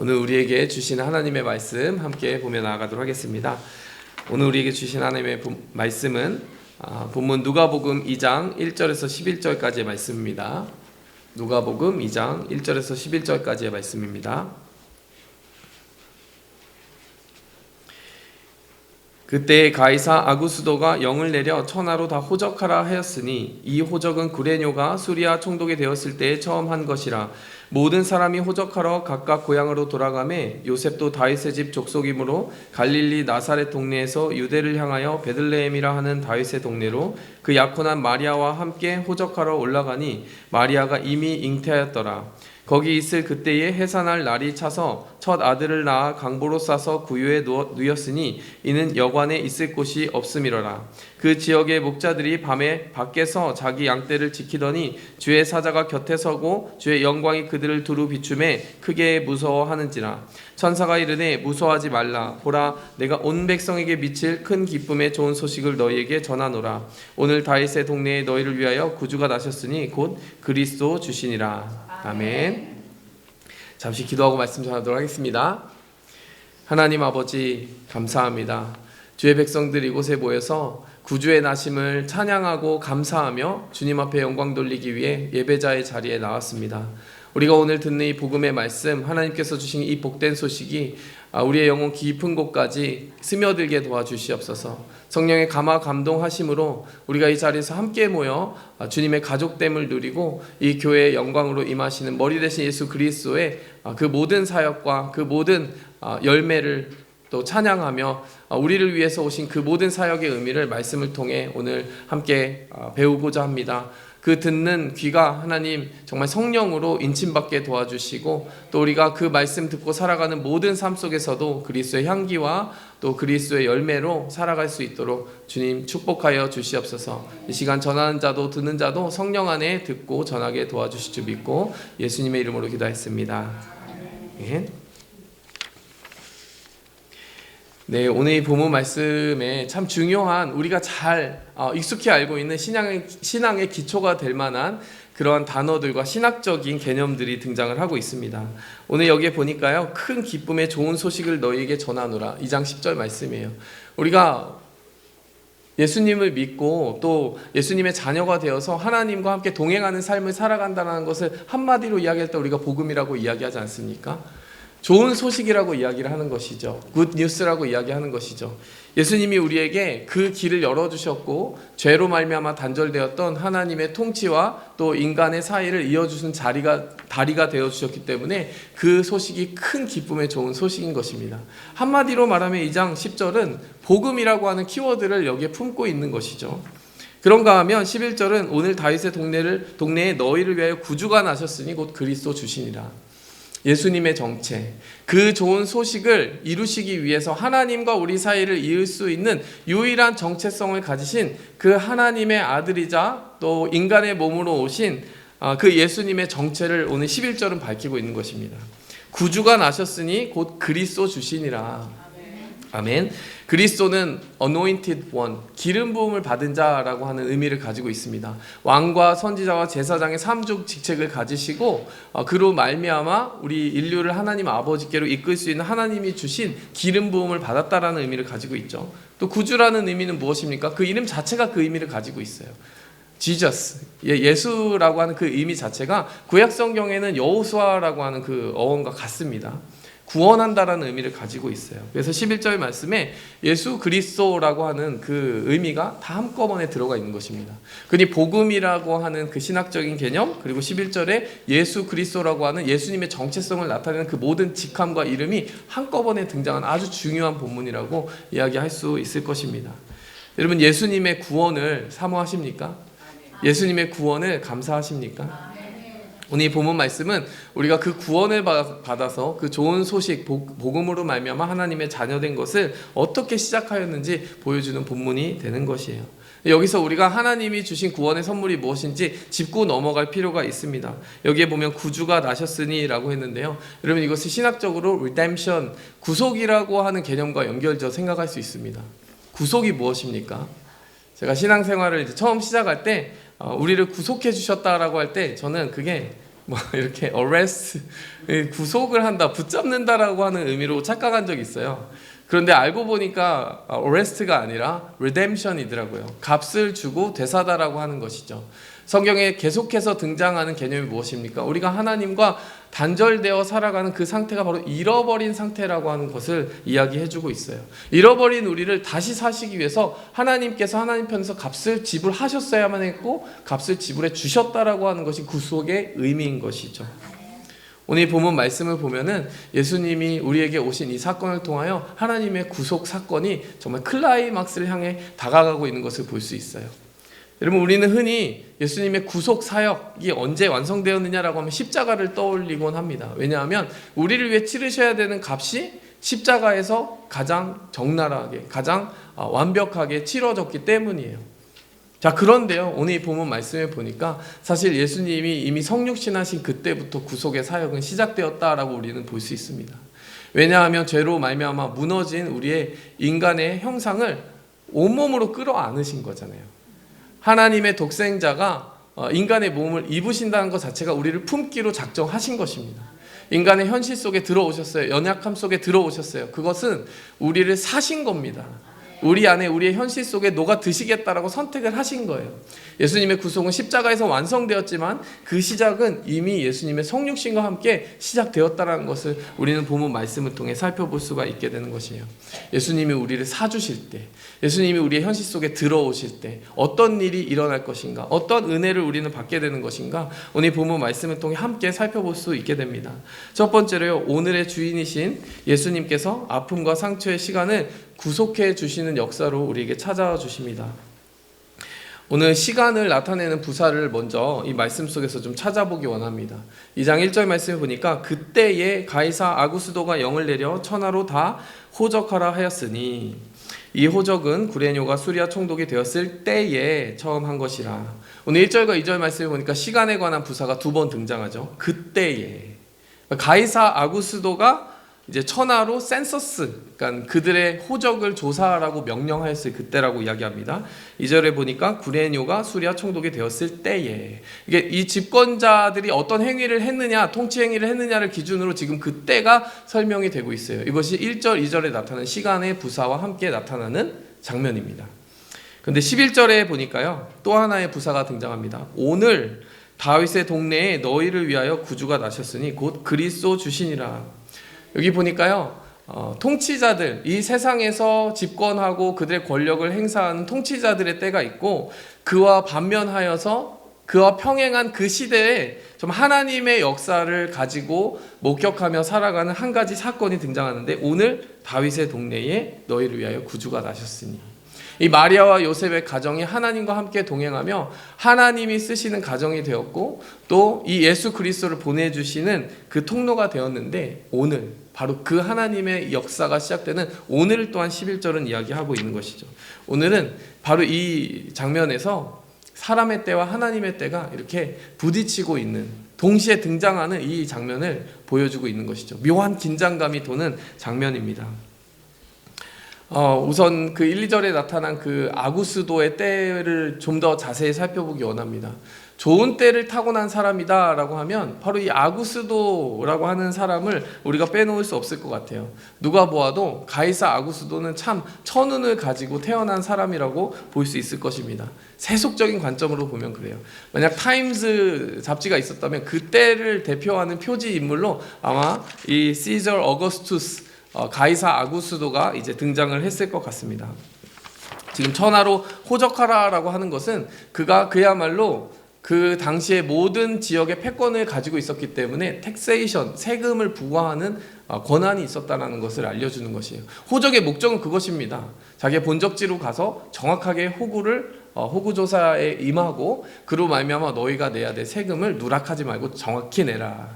오늘 우리에게 주신 하나님의 말씀 함께 보며 나아가도록 하겠습니다. 오늘 우리에게 주신 하나님의 말씀은 본문 누가복음 2장 1절에서 11절까지의 말씀입니다. 누가복음 2장 1절에서 11절까지의 말씀입니다. 그때 가이사 아구스도가 영을 내려 천하로 다 호적하라 하였으니 이 호적은 구레뇨가 수리아 총독이 되었을 때에 처음 한 것이라. 모든 사람이 호적하러 각각 고향으로 돌아가매 요셉도 다윗의 집 족속이므로 갈릴리 나사렛 동네에서 유대를 향하여 베들레헴이라 하는 다윗의 동네로 그 약혼한 마리아와 함께 호적하러 올라가니 마리아가 이미 잉태하였더라. 거기 있을 그때에 해산할 날이 차서 첫 아들을 낳아 강보로 싸서 구유에 누였으니 이는 여관에 있을 곳이 없음이러라. 그 지역의 목자들이 밤에 밖에서 자기 양떼를 지키더니 주의 사자가 곁에 서고 주의 영광이 그들을 두루 비추매 크게 무서워하는지라. 천사가 이르되 무서워하지 말라. 보라, 내가 온 백성에게 미칠 큰 기쁨의 좋은 소식을 너희에게 전하노라. 오늘 다윗의 동네에 너희를 위하여 구주가 나셨으니 곧 그리스도 주시니라. 아멘. 잠시 기도하고 말씀 전하도록 하겠습니다. 하나님 아버지 감사합니다. 주의 백성들 이곳에 모여서 구주의 나심을 찬양하고 감사하며 주님 앞에 영광 돌리기 위해 예배자의 자리에 나왔습니다. 우리가 오늘 듣는 이 복음의 말씀, 하나님께서 주신 이 복된 소식이 우리의 영혼 깊은 곳까지 스며들게 도와주시옵소서. 성령의 감화 감동하심으로 우리가 이 자리에서 함께 모여 주님의 가족됨을 누리고 이 교회의 영광으로 임하시는 머리 대신 예수 그리스도의 그 모든 사역과 그 모든 열매를 또 찬양하며 우리를 위해서 오신 그 모든 사역의 의미를 말씀을 통해 오늘 함께 배우고자 합니다. 그 듣는 귀가 하나님 정말 성령으로 인침받게 도와주시고 또 우리가 그 말씀 듣고 살아가는 모든 삶 속에서도 그리스도의 향기와 또 그리스도의 열매로 살아갈 수 있도록 주님 축복하여 주시옵소서. 이 시간 전하는 자도 듣는 자도 성령 안에 듣고 전하게 도와주실 줄 믿고 예수님의 이름으로 기도했습니다. 네. 네, 오늘 이 본문 말씀에 참 중요한 우리가 잘 익숙히 알고 있는 신앙의 기초가 될 만한 그러한 단어들과 신학적인 개념들이 등장을 하고 있습니다. 오늘 여기에 보니까요, 큰 기쁨의 좋은 소식을 너희에게 전하노라. 2장 10절 말씀이에요. 우리가 예수님을 믿고 또 예수님의 자녀가 되어서 하나님과 함께 동행하는 삶을 살아간다는 것을 한마디로 이야기할 때 우리가 복음이라고 이야기하지 않습니까? 좋은 소식이라고 이야기를 하는 것이죠. 굿 뉴스라고 이야기하는 것이죠. 예수님이 우리에게 그 길을 열어주셨고 죄로 말미암아 단절되었던 하나님의 통치와 또 인간의 사이를 이어주신 다리가 되어주셨기 때문에 그 소식이 큰 기쁨의 좋은 소식인 것입니다. 한마디로 말하면 2장 10절은 복음이라고 하는 키워드를 여기에 품고 있는 것이죠. 그런가 하면 11절은 오늘 다윗의 동네에 너희를 위하여 구주가 나셨으니 곧 그리스도 주시니라. 예수님의 정체, 그 좋은 소식을 이루시기 위해서 하나님과 우리 사이를 이을 수 있는 유일한 정체성을 가지신 그 하나님의 아들이자 또 인간의 몸으로 오신 그 예수님의 정체를 오늘 11절은 밝히고 있는 것입니다. 구주가 나셨으니 곧 그리스도 주시니라. 아멘. 그리스도는 anointed one, 기름 부음을 받은 자라고 하는 의미를 가지고 있습니다. 왕과 선지자와 제사장의 삼중 직책을 가지시고 그로 말미암아 우리 인류를 하나님 아버지께로 이끌 수 있는 하나님이 주신 기름 부음을 받았다라는 의미를 가지고 있죠. 또 구주라는 의미는 무엇입니까? 그 이름 자체가 그 의미를 가지고 있어요. Jesus, 예수라고 하는 그 의미 자체가 구약 성경에는 여호수아라고 하는 그 어원과 같습니다. 구원한다라는 의미를 가지고 있어요. 그래서 11절 말씀에 예수 그리스도라고 하는 그 의미가 다 한꺼번에 들어가 있는 것입니다. 그니 복음이라고 하는 그 신학적인 개념, 그리고 11절에 예수 그리스도라고 하는 예수님의 정체성을 나타내는 그 모든 직함과 이름이 한꺼번에 등장한 아주 중요한 본문이라고 이야기할 수 있을 것입니다. 여러분, 예수님의 구원을 사모하십니까? 예수님의 구원을 감사하십니까? 오늘 이 본문 말씀은 우리가 그 구원을 받아서 그 좋은 소식, 복음으로 말미암아 하나님의 자녀된 것을 어떻게 시작하였는지 보여주는 본문이 되는 것이에요. 여기서 우리가 하나님이 주신 구원의 선물이 무엇인지 짚고 넘어갈 필요가 있습니다. 여기에 보면 구주가 나셨으니 라고 했는데요. 여러분, 이것을 신학적으로 redemption, 구속이라고 하는 개념과 연결져 생각할 수 있습니다. 구속이 무엇입니까? 제가 신앙생활을 이제 처음 시작할 때 우리를 구속해 주셨다라고 할 때 저는 그게 뭐 이렇게 arrest, 구속을 한다, 붙잡는다라고 하는 의미로 착각한 적이 있어요. 그런데 알고 보니까 arrest가 아니라 redemption이더라고요. 값을 주고 되사다라고 하는 것이죠. 성경에 계속해서 등장하는 개념이 무엇입니까? 우리가 하나님과 단절되어 살아가는 그 상태가 바로 잃어버린 상태라고 하는 것을 이야기해주고 있어요. 잃어버린 우리를 다시 사시기 위해서 하나님께서 하나님 편에서 값을 지불하셨어야만 했고 값을 지불해 주셨다라고 하는 것이 구속의 의미인 것이죠. 오늘 본문 말씀을 보면은 예수님이 우리에게 오신 이 사건을 통하여 하나님의 구속 사건이 정말 클라이막스를 향해 다가가고 있는 것을 볼 수 있어요. 여러분, 우리는 흔히 예수님의 구속 사역이 언제 완성되었느냐라고 하면 십자가를 떠올리곤 합니다. 왜냐하면 우리를 위해 치르셔야 되는 값이 십자가에서 가장 적나라하게, 가장 완벽하게 치러졌기 때문이에요. 자, 그런데요, 오늘 이 본문 말씀을 보니까 사실 예수님이 이미 성육신하신 그때부터 구속의 사역은 시작되었다라고 우리는 볼 수 있습니다. 왜냐하면 죄로 말미암아 무너진 우리의 인간의 형상을 온몸으로 끌어안으신 거잖아요. 하나님의 독생자가 인간의 몸을 입으신다는 것 자체가 우리를 품기로 작정하신 것입니다. 인간의 현실 속에 들어오셨어요. 연약함 속에 들어오셨어요. 그것은 우리를 사신 겁니다. 우리 안에 우리의 현실 속에 녹아 드시겠다라고 선택을 하신 거예요. 예수님의 구속은 십자가에서 완성되었지만 그 시작은 이미 예수님의 성육신과 함께 시작되었다는 것을 우리는 본문 말씀을 통해 살펴볼 수가 있게 되는 것이에요. 예수님이 우리를 사주실 때, 예수님이 우리의 현실 속에 들어오실 때 어떤 일이 일어날 것인가, 어떤 은혜를 우리는 받게 되는 것인가, 오늘 본문 말씀을 통해 함께 살펴볼 수 있게 됩니다. 첫 번째로요, 오늘의 주인이신 예수님께서 아픔과 상처의 시간을 구속해 주시는 역사로 우리에게 찾아와 주십니다. 오늘 시간을 나타내는 부사를 먼저 이 말씀 속에서 좀 찾아보기 원합니다. 2장 1절 말씀을 보니까 그때에 가이사 아구스도가 영을 내려 천하로 다 호적하라 하였으니, 이 호적은 구레뇨가 수리아 총독이 되었을 때에 처음 한 것이라. 오늘 1절과 2절 말씀을 보니까 시간에 관한 부사가 두 번 등장하죠. 그때에 가이사 아구스도가 이제 천하로 센서스, 그러니까 그들의 호적을 조사하라고 명령하였을 그때라고 이야기합니다. 2절에 보니까 구레뇨가 수리아 총독이 되었을 때에, 이게 이 집권자들이 어떤 행위를 했느냐, 통치 행위를 했느냐를 기준으로 지금 그때가 설명이 되고 있어요. 이것이 1절, 2절에 나타나는 시간의 부사와 함께 나타나는 장면입니다. 그런데 11절에 보니까요, 또 하나의 부사가 등장합니다. 오늘 다윗의 동네에 너희를 위하여 구주가 나셨으니 곧 그리스도 주시니라. 여기 보니까요, 통치자들, 이 세상에서 집권하고 그들의 권력을 행사하는 통치자들의 때가 있고, 그와 반면하여서 그와 평행한 그 시대에 좀 하나님의 역사를 가지고 목격하며 살아가는 한 가지 사건이 등장하는데, 오늘 다윗의 동네에 너희를 위하여 구주가 나셨으니, 이 마리아와 요셉의 가정이 하나님과 함께 동행하며 하나님이 쓰시는 가정이 되었고, 또 이 예수 그리스도를 보내주시는 그 통로가 되었는데, 오늘 바로 그 하나님의 역사가 시작되는 오늘 또한 11절은 이야기하고 있는 것이죠. 오늘은 바로 이 장면에서 사람의 때와 하나님의 때가 이렇게 부딪히고 있는, 동시에 등장하는 이 장면을 보여주고 있는 것이죠. 묘한 긴장감이 도는 장면입니다. 우선 그 1, 2절에 나타난 그 아구스도의 때를 좀 더 자세히 살펴보기 원합니다. 좋은 때를 타고난 사람이다 라고 하면 바로 이 아구스도라고 하는 사람을 우리가 빼놓을 수 없을 것 같아요. 누가 보아도 가이사 아구스도는 참 천운을 가지고 태어난 사람이라고 볼 수 있을 것입니다. 세속적인 관점으로 보면 그래요. 만약 타임즈 잡지가 있었다면 그때를 대표하는 표지 인물로 아마 이 시저 어거스투스, 가이사 아구스도가 이제 등장을 했을 것 같습니다. 지금 천하로 호적하라라고 하는 것은 그가 그야말로 그 당시에 모든 지역의 패권을 가지고 있었기 때문에 텍세이션, 세금을 부과하는 권한이 있었다는 것을 알려주는 것이에요. 호적의 목적은 그것입니다. 자기의 본적지로 가서 정확하게 호구 조사에 임하고, 그로 말미암아 너희가 내야 될 세금을 누락하지 말고 정확히 내라.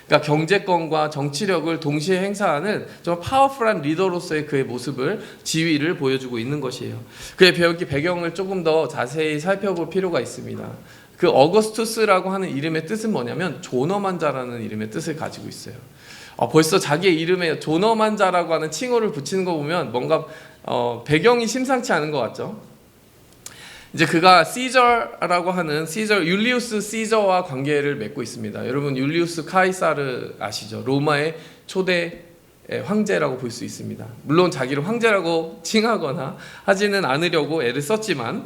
그러니까 경제권과 정치력을 동시에 행사하는 좀 파워풀한 리더로서의 그의 모습을, 지위를 보여주고 있는 것이에요. 그의 배경을 조금 더 자세히 살펴볼 필요가 있습니다. 그 어거스투스라고 하는 이름의 뜻은 뭐냐면 존엄한 자라는 이름의 뜻을 가지고 있어요. 벌써 자기의 이름에 존엄한 자라고 하는 칭호를 붙이는 거 보면 뭔가 배경이 심상치 않은 것 같죠. 이제 그가 시저라고 하는 율리우스 시저와 관계를 맺고 있습니다. 여러분 율리우스 카이사르 아시죠? 로마의 초대 황제라고 볼 수 있습니다. 물론 자기를 황제라고 칭하거나 하지는 않으려고 애를 썼지만,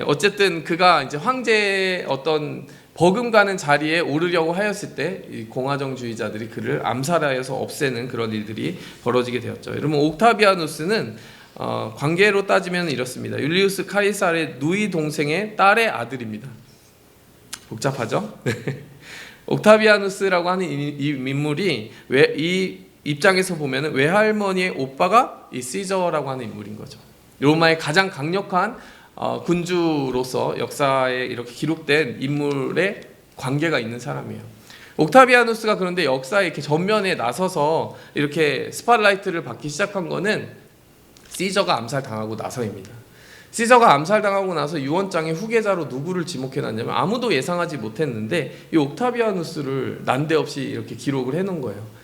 어쨌든 그가 이제 황제의 어떤 버금가는 자리에 오르려고 하였을 때 이 공화정주의자들이 그를 암살하여서 없애는 그런 일들이 벌어지게 되었죠. 여러분 옥타비아누스는 관계로 따지면 이렇습니다. 율리우스 카이사르의 누이 동생의 딸의 아들입니다. 복잡하죠? 옥타비아누스라고 하는 이 인물이 이 입장에서 보면 외할머니의 오빠가 이 시저라고 하는 인물인 거죠. 로마의 가장 강력한 군주로서 역사에 이렇게 기록된 인물의 관계가 있는 사람이에요. 옥타비아누스가 그런데 역사에 이렇게 전면에 나서서 이렇게 스팟라이트를 받기 시작한 거는 시저가 암살당하고 나서입니다. 시저가 암살당하고 나서 유언장의 후계자로 누구를 지목해놨냐면 아무도 예상하지 못했는데 이 옥타비아누스를 난데없이 이렇게 기록을 해놓은 거예요.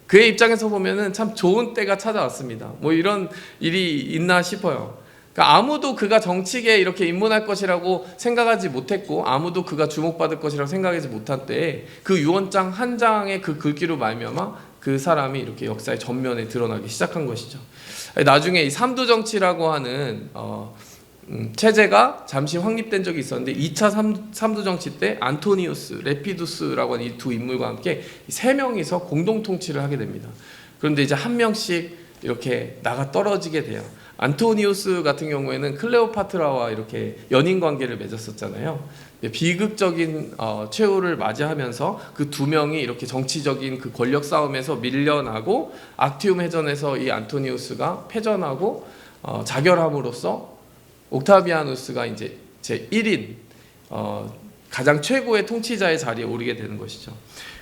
그의 입장에서 보면은 참 좋은 때가 찾아왔습니다. 뭐 이런 일이 있나 싶어요. 그러니까 아무도 그가 정치계에 이렇게 입문할 것이라고 생각하지 못했고 아무도 그가 주목받을 것이라고 생각하지 못한 때에 그 유언장 한 장의 그 글귀로 말미암아 그 사람이 이렇게 역사의 전면에 드러나기 시작한 것이죠. 나중에 이 삼두정치라고 하는 체제가 잠시 확립된 적이 있었는데 2차 삼두정치 때 안토니우스, 레피두스라고 하는 이 두 인물과 함께 세 명이서 공동 통치를 하게 됩니다. 그런데 이제 한 명씩 이렇게 나가 떨어지게 돼요. 안토니우스 같은 경우에는 클레오파트라와 이렇게 연인 관계를 맺었었잖아요. 비극적인 최후를 맞이하면서 그 두 명이 이렇게 정치적인 그 권력 싸움에서 밀려나고 악티움 해전에서 이 안토니우스가 패전하고 자결함으로써 옥타비아누스가 이제 제 1인 가장 최고의 통치자의 자리에 오르게 되는 것이죠.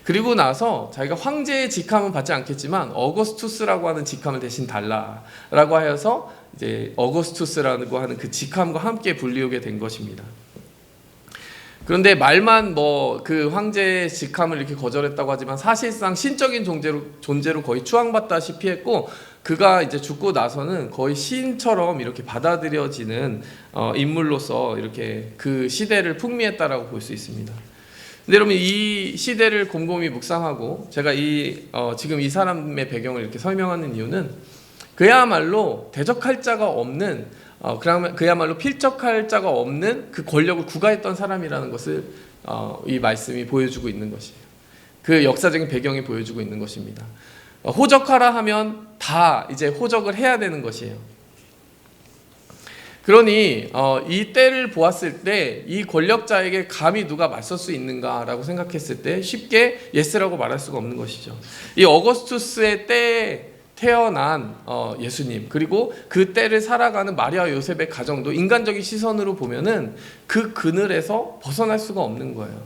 그리고 나서 자기가 황제의 직함은 받지 않겠지만 어거스투스라고 하는 직함을 대신 달라라고 하여서 이제 어거스투스라고 하는 그 직함과 함께 불리우게 된 것입니다. 그런데 말만 뭐 그 황제의 직함을 이렇게 거절했다고 하지만 사실상 신적인 존재로 거의 추앙받다시피 했고 그가 이제 죽고 나서는 거의 시인처럼 이렇게 받아들여지는 인물로서 이렇게 그 시대를 풍미했다라고 볼 수 있습니다. 근데 여러분 이 시대를 곰곰이 묵상하고 제가 지금 이 사람의 배경을 이렇게 설명하는 이유는 그야말로 대적할 자가 없는 그야말로 필적할 자가 없는 그 권력을 구가했던 사람이라는 것을 이 말씀이 보여주고 있는 것이에요. 그 역사적인 배경이 보여주고 있는 것입니다. 호적하라 하면 다 이제 호적을 해야 되는 것이에요. 그러니 이 때를 보았을 때 이 권력자에게 감히 누가 맞설 수 있는가라고 생각했을 때 쉽게 예스라고 말할 수가 없는 것이죠. 이 어거스투스의 때에 태어난 예수님 그리고 그 때를 살아가는 마리아 요셉의 가정도 인간적인 시선으로 보면은 그 그늘에서 벗어날 수가 없는 거예요.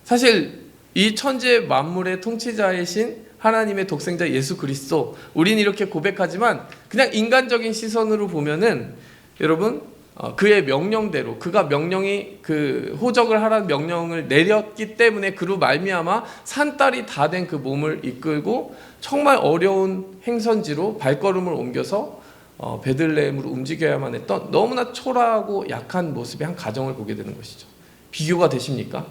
사실 이 천지 만물의 통치자이신 하나님의 독생자 예수 그리스도 우리는 이렇게 고백하지만 그냥 인간적인 시선으로 보면은 여러분 그의 명령대로 그가 그 호적을 하라는 명령을 내렸기 때문에 그로 말미암아 산딸이 다 된 그 몸을 이끌고 정말 어려운 행선지로 발걸음을 옮겨서 베들레헴으로 움직여야만 했던 너무나 초라하고 약한 모습의 한 가정을 보게 되는 것이죠. 비교가 되십니까?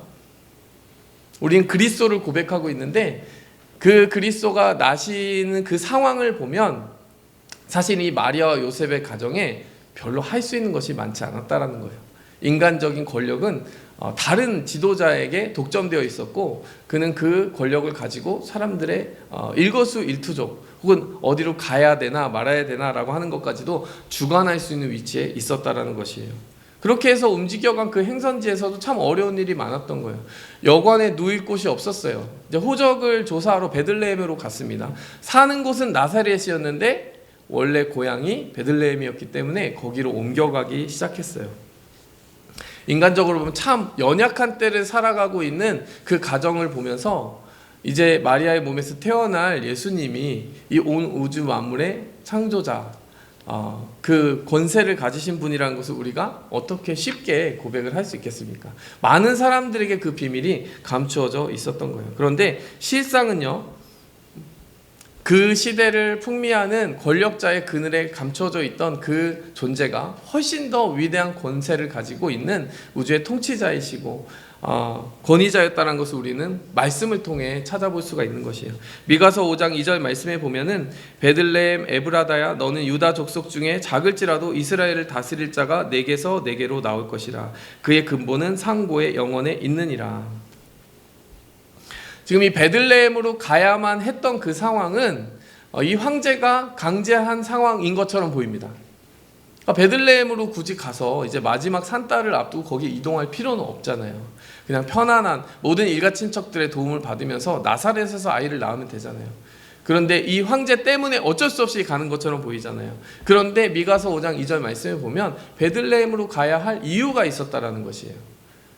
우리는 그리스도를 고백하고 있는데 그 그리스도가 나시는 그 상황을 보면 사실 이 마리아와 요셉의 가정에 별로 할 수 있는 것이 많지 않았다라는 거예요. 인간적인 권력은 다른 지도자에게 독점되어 있었고 그는 그 권력을 가지고 사람들의 일거수일투족 혹은 어디로 가야 되나 말아야 되나라고 하는 것까지도 주관할 수 있는 위치에 있었다라는 것이에요. 그렇게 해서 움직여간 그 행선지에서도 참 어려운 일이 많았던 거예요. 여관에 누일 곳이 없었어요. 이제 호적을 조사하러 베들레헴으로 갔습니다. 사는 곳은 나사렛이었는데 원래 고향이 베들레헴이었기 때문에 거기로 옮겨가기 시작했어요. 인간적으로 보면 참 연약한 때를 살아가고 있는 그 가정을 보면서 이제 마리아의 몸에서 태어날 예수님이 이 온 우주 만물의 창조자 그 권세를 가지신 분이라는 것을 우리가 어떻게 쉽게 고백을 할 수 있겠습니까? 많은 사람들에게 그 비밀이 감추어져 있었던 거예요. 그런데 실상은요, 그 시대를 풍미하는 권력자의 그늘에 감춰져 있던 그 존재가 훨씬 더 위대한 권세를 가지고 있는 우주의 통치자이시고 권위자였다는 것을 우리는 말씀을 통해 찾아볼 수가 있는 것이에요. 미가서 5장 2절 말씀에 보면은 베들레헴 에브라다야 너는 유다 족속 중에 작을지라도 이스라엘을 다스릴 자가 내게서 내게로 나올 것이라. 그의 근본은 상고의 영원에 있느니라. 지금 이 베들레헴으로 가야만 했던 그 상황은 이 황제가 강제한 상황인 것처럼 보입니다. 베들레헴으로 굳이 가서 이제 마지막 산딸을 앞두고 거기 이동할 필요는 없잖아요. 그냥 편안한 모든 일가 친척들의 도움을 받으면서 나사렛에서 아이를 낳으면 되잖아요. 그런데 이 황제 때문에 어쩔 수 없이 가는 것처럼 보이잖아요. 그런데 미가서 5장 2절 말씀을 보면 베들레헴으로 가야 할 이유가 있었다라는 것이에요.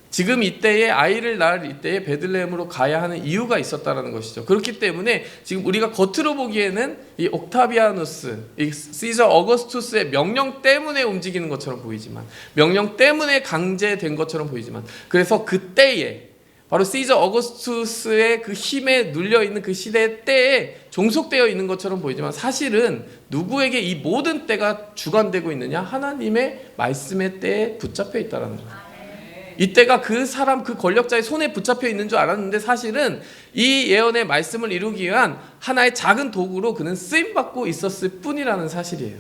지금 이때에 아이를 낳을 이때에 베들레헴으로 가야 하는 이유가 있었다라는 것이죠. 그렇기 때문에 지금 우리가 겉으로 보기에는 이 옥타비아누스, 이 시저 어거스투스의 명령 때문에 움직이는 것처럼 보이지만, 명령 때문에 강제된 것처럼 보이지만, 그래서 그때에 바로 시저 어거스투스의 그 힘에 눌려 있는 그 시대의 때에 종속되어 있는 것처럼 보이지만, 사실은 누구에게 이 모든 때가 주관되고 있느냐? 하나님의 말씀의 때에 붙잡혀 있다라는 거예요. 이때가 그 사람, 그 권력자의 손에 붙잡혀 있는 줄 알았는데 사실은 이 예언의 말씀을 이루기 위한 하나의 작은 도구로 그는 쓰임받고 있었을 뿐이라는 사실이에요.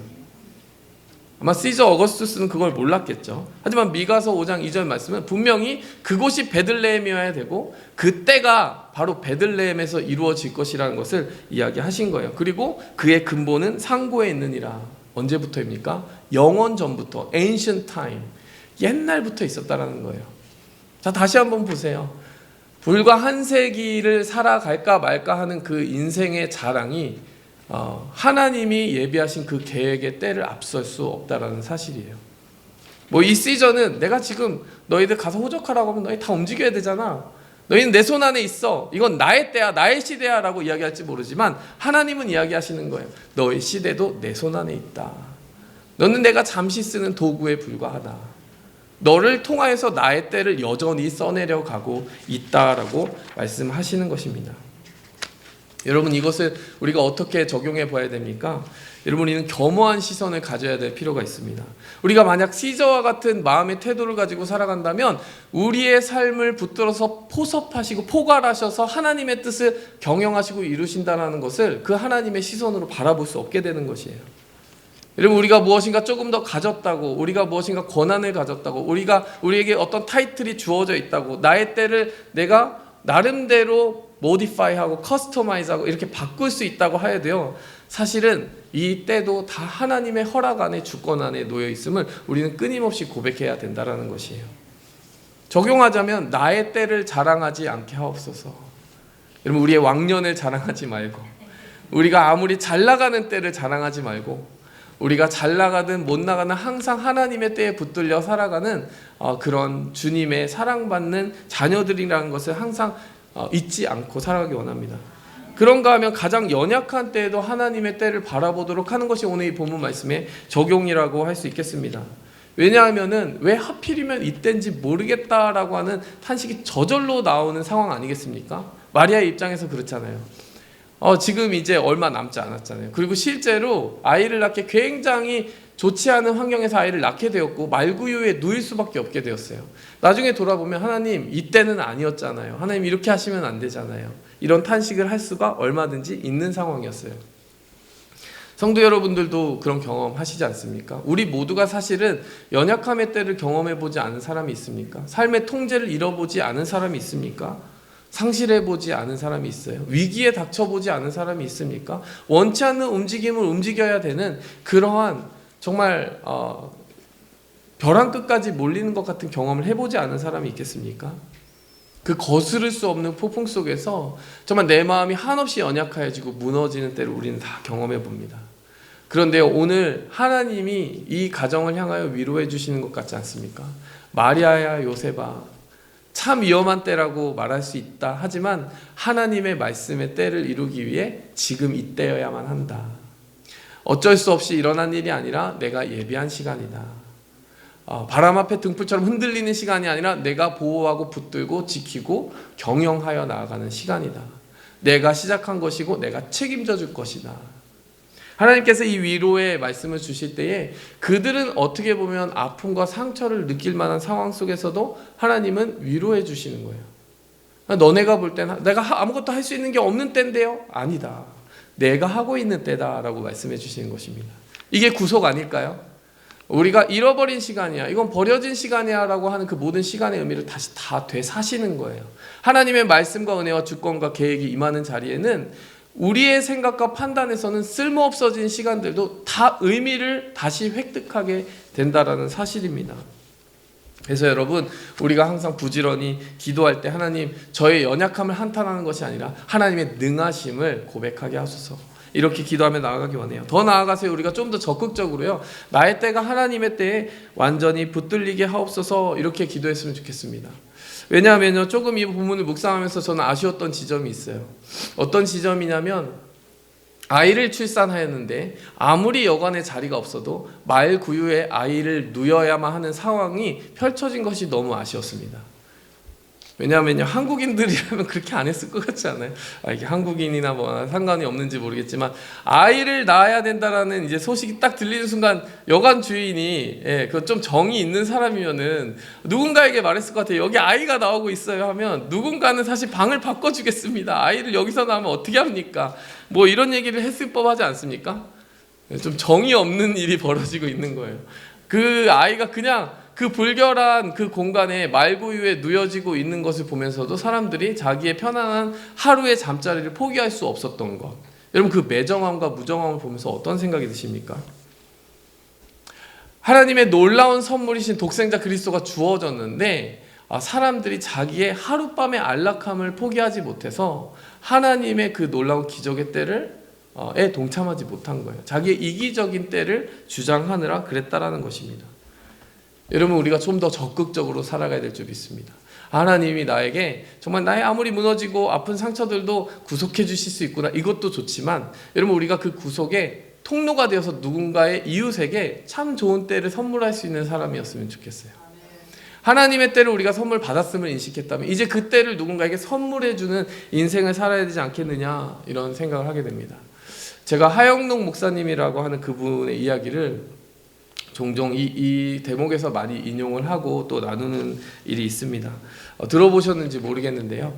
아마 시저 어거스투스는 그걸 몰랐겠죠. 하지만 미가서 5장 2절 말씀은 분명히 그곳이 베들레헴이어야 되고 그때가 바로 베들레헴에서 이루어질 것이라는 것을 이야기하신 거예요. 그리고 그의 근본은 상고에 있느니라. 언제부터입니까? 영원 전부터, ancient time, 옛날부터 있었다라는 거예요. 자, 다시 한번 보세요. 불과 한 세기를 살아갈까 말까 하는 그 인생의 자랑이 하나님이 예비하신 그 계획의 때를 앞설 수 없다라는 사실이에요. 뭐 이 시즌은 내가 지금 너희들 가서 호적하라고 하면 너희 다 움직여야 되잖아. 너희는 내 손 안에 있어. 이건 나의 때야, 나의 시대야 라고 이야기할지 모르지만 하나님은 이야기하시는 거예요. 너의 시대도 내 손 안에 있다. 너는 내가 잠시 쓰는 도구에 불과하다. 너를 통하여서 나의 때를 여전히 써내려 가고 있다라고 말씀하시는 것입니다. 여러분, 이것을 우리가 어떻게 적용해 봐야 됩니까? 여러분, 우리는 겸허한 시선을 가져야 될 필요가 있습니다. 우리가 만약 시저와 같은 마음의 태도를 가지고 살아간다면 우리의 삶을 붙들어서 포섭하시고 포괄하셔서 하나님의 뜻을 경영하시고 이루신다는 것을 그 하나님의 시선으로 바라볼 수 없게 되는 것이에요. 여러분, 우리가 무엇인가 조금 더 가졌다고, 우리가 무엇인가 권한을 가졌다고, 우리에게 어떤 타이틀이 주어져 있다고, 나의 때를 내가 나름대로 모디파이하고 커스터마이즈하고 이렇게 바꿀 수 있다고 하여도요, 사실은 이 때도 다 하나님의 허락 안에, 주권 안에 놓여 있음을 우리는 끊임없이 고백해야 된다는 것이에요. 적용하자면 나의 때를 자랑하지 않게 하옵소서. 여러분, 우리의 왕년을 자랑하지 말고, 우리가 아무리 잘 나가는 때를 자랑하지 말고, 우리가 잘 나가든 못 나가든 항상 하나님의 때에 붙들려 살아가는 그런 주님의 사랑받는 자녀들이라는 것을 항상 잊지 않고 살아가기 원합니다. 그런가 하면 가장 연약한 때에도 하나님의 때를 바라보도록 하는 것이 오늘 이 본문 말씀의 적용이라고 할 수 있겠습니다. 왜냐하면은 왜 하필이면 이때인지 모르겠다라고 하는 탄식이 저절로 나오는 상황 아니겠습니까? 마리아의 입장에서 그렇잖아요. 지금 이제 얼마 남지 않았잖아요. 그리고 실제로 아이를 낳기 굉장히 좋지 않은 환경에서 아이를 낳게 되었고 말구유에 누일 수밖에 없게 되었어요. 나중에 돌아보면 하나님 이때는 아니었잖아요. 하나님 이렇게 하시면 안 되잖아요. 이런 탄식을 할 수가 얼마든지 있는 상황이었어요. 성도 여러분들도 그런 경험 하시지 않습니까? 우리 모두가 사실은 연약함의 때를 경험해보지 않은 사람이 있습니까? 삶의 통제를 잃어보지 않은 사람이 있습니까? 상실해보지 않은 사람이 있어요? 위기에 닥쳐보지 않은 사람이 있습니까? 원치 않는 움직임을 움직여야 되는 그러한 정말 벼랑 끝까지 몰리는 것 같은 경험을 해보지 않은 사람이 있겠습니까? 그 거스를 수 없는 폭풍 속에서 정말 내 마음이 한없이 연약해지고 무너지는 때를 우리는 다 경험해 봅니다. 그런데 오늘 하나님이 이 가정을 향하여 위로해 주시는 것 같지 않습니까? 마리아야 요셉아, 참 위험한 때라고 말할 수 있다. 하지만 하나님의 말씀의 때를 이루기 위해 지금 이때여야만 한다. 어쩔 수 없이 일어난 일이 아니라 내가 예비한 시간이다. 바람 앞에 등불처럼 흔들리는 시간이 아니라 내가 보호하고 붙들고 지키고 경영하여 나아가는 시간이다. 내가 시작한 것이고 내가 책임져 줄 것이다. 하나님께서 이 위로의 말씀을 주실 때에 그들은 어떻게 보면 아픔과 상처를 느낄 만한 상황 속에서도 하나님은 위로해 주시는 거예요. 너네가 볼 때는 내가 아무것도 할 수 있는 게 없는 때인데요? 아니다. 내가 하고 있는 때다라고 말씀해 주시는 것입니다. 이게 구속 아닐까요? 우리가 잃어버린 시간이야, 이건 버려진 시간이야 라고 하는 그 모든 시간의 의미를 다시 다 되사시는 거예요. 하나님의 말씀과 은혜와 주권과 계획이 임하는 자리에는 우리의 생각과 판단에서는 쓸모없어진 시간들도 다 의미를 다시 획득하게 된다라는 사실입니다. 그래서 여러분, 우리가 항상 부지런히 기도할 때 하나님, 저의 연약함을 한탄하는 것이 아니라 하나님의 능하심을 고백하게 하소서, 이렇게 기도하며 나아가기 원해요. 더 나아가서 우리가 좀 더 적극적으로요, 나의 때가 하나님의 때에 완전히 붙들리게 하옵소서, 이렇게 기도했으면 좋겠습니다. 왜냐하면요, 조금 이 본문을 묵상하면서 저는 아쉬웠던 지점이 있어요. 어떤 지점이냐면, 아이를 출산하였는데 아무리 여관에 자리가 없어도 말 구유에 아이를 누여야만 하는 상황이 펼쳐진 것이 너무 아쉬웠습니다. 왜냐하면요, 한국인들이라면 그렇게 안 했을 것 같지 않아요? 이게 한국인이나 뭐 상관이 없는지 모르겠지만, 아이를 낳아야 된다라는 이제 소식이 딱 들리는 순간 여관 주인이, 그 좀 정이 있는 사람이면은 누군가에게 말했을 것 같아요. 여기 아이가 나오고 있어요 하면 누군가는 사실 방을 바꿔주겠습니다. 아이를 여기서 낳으면 어떻게 합니까? 뭐 이런 얘기를 했을 법하지 않습니까? 좀 정이 없는 일이 벌어지고 있는 거예요. 그 아이가 그냥 그 불결한 그 공간에 말구유에 누여지고 있는 것을 보면서도 사람들이 자기의 편안한 하루의 잠자리를 포기할 수 없었던 것, 여러분, 그 매정함과 무정함을 보면서 어떤 생각이 드십니까? 하나님의 놀라운 선물이신 독생자 그리스도가 주어졌는데 사람들이 자기의 하룻밤의 안락함을 포기하지 못해서 하나님의 그 놀라운 기적의 때를 동참하지 못한 거예요. 자기의 이기적인 때를 주장하느라 그랬다라는 것입니다. 여러분, 우리가 좀 더 적극적으로 살아가야 될 줄 믿습니다. 하나님이 나에게 정말 나의 아무리 무너지고 아픈 상처들도 구속해 주실 수 있구나, 이것도 좋지만 여러분, 우리가 그 구속의 통로가 되어서 누군가의 이웃에게 참 좋은 때를 선물할 수 있는 사람이었으면 좋겠어요. 하나님의 때를 우리가 선물 받았음을 인식했다면 이제 그 때를 누군가에게 선물해 주는 인생을 살아야 되지 않겠느냐, 이런 생각을 하게 됩니다. 제가 하영록 목사님이라고 하는 그분의 이야기를 종종 이 대목에서 많이 인용을 하고 또 나누는 일이 있습니다. 들어보셨는지 모르겠는데요,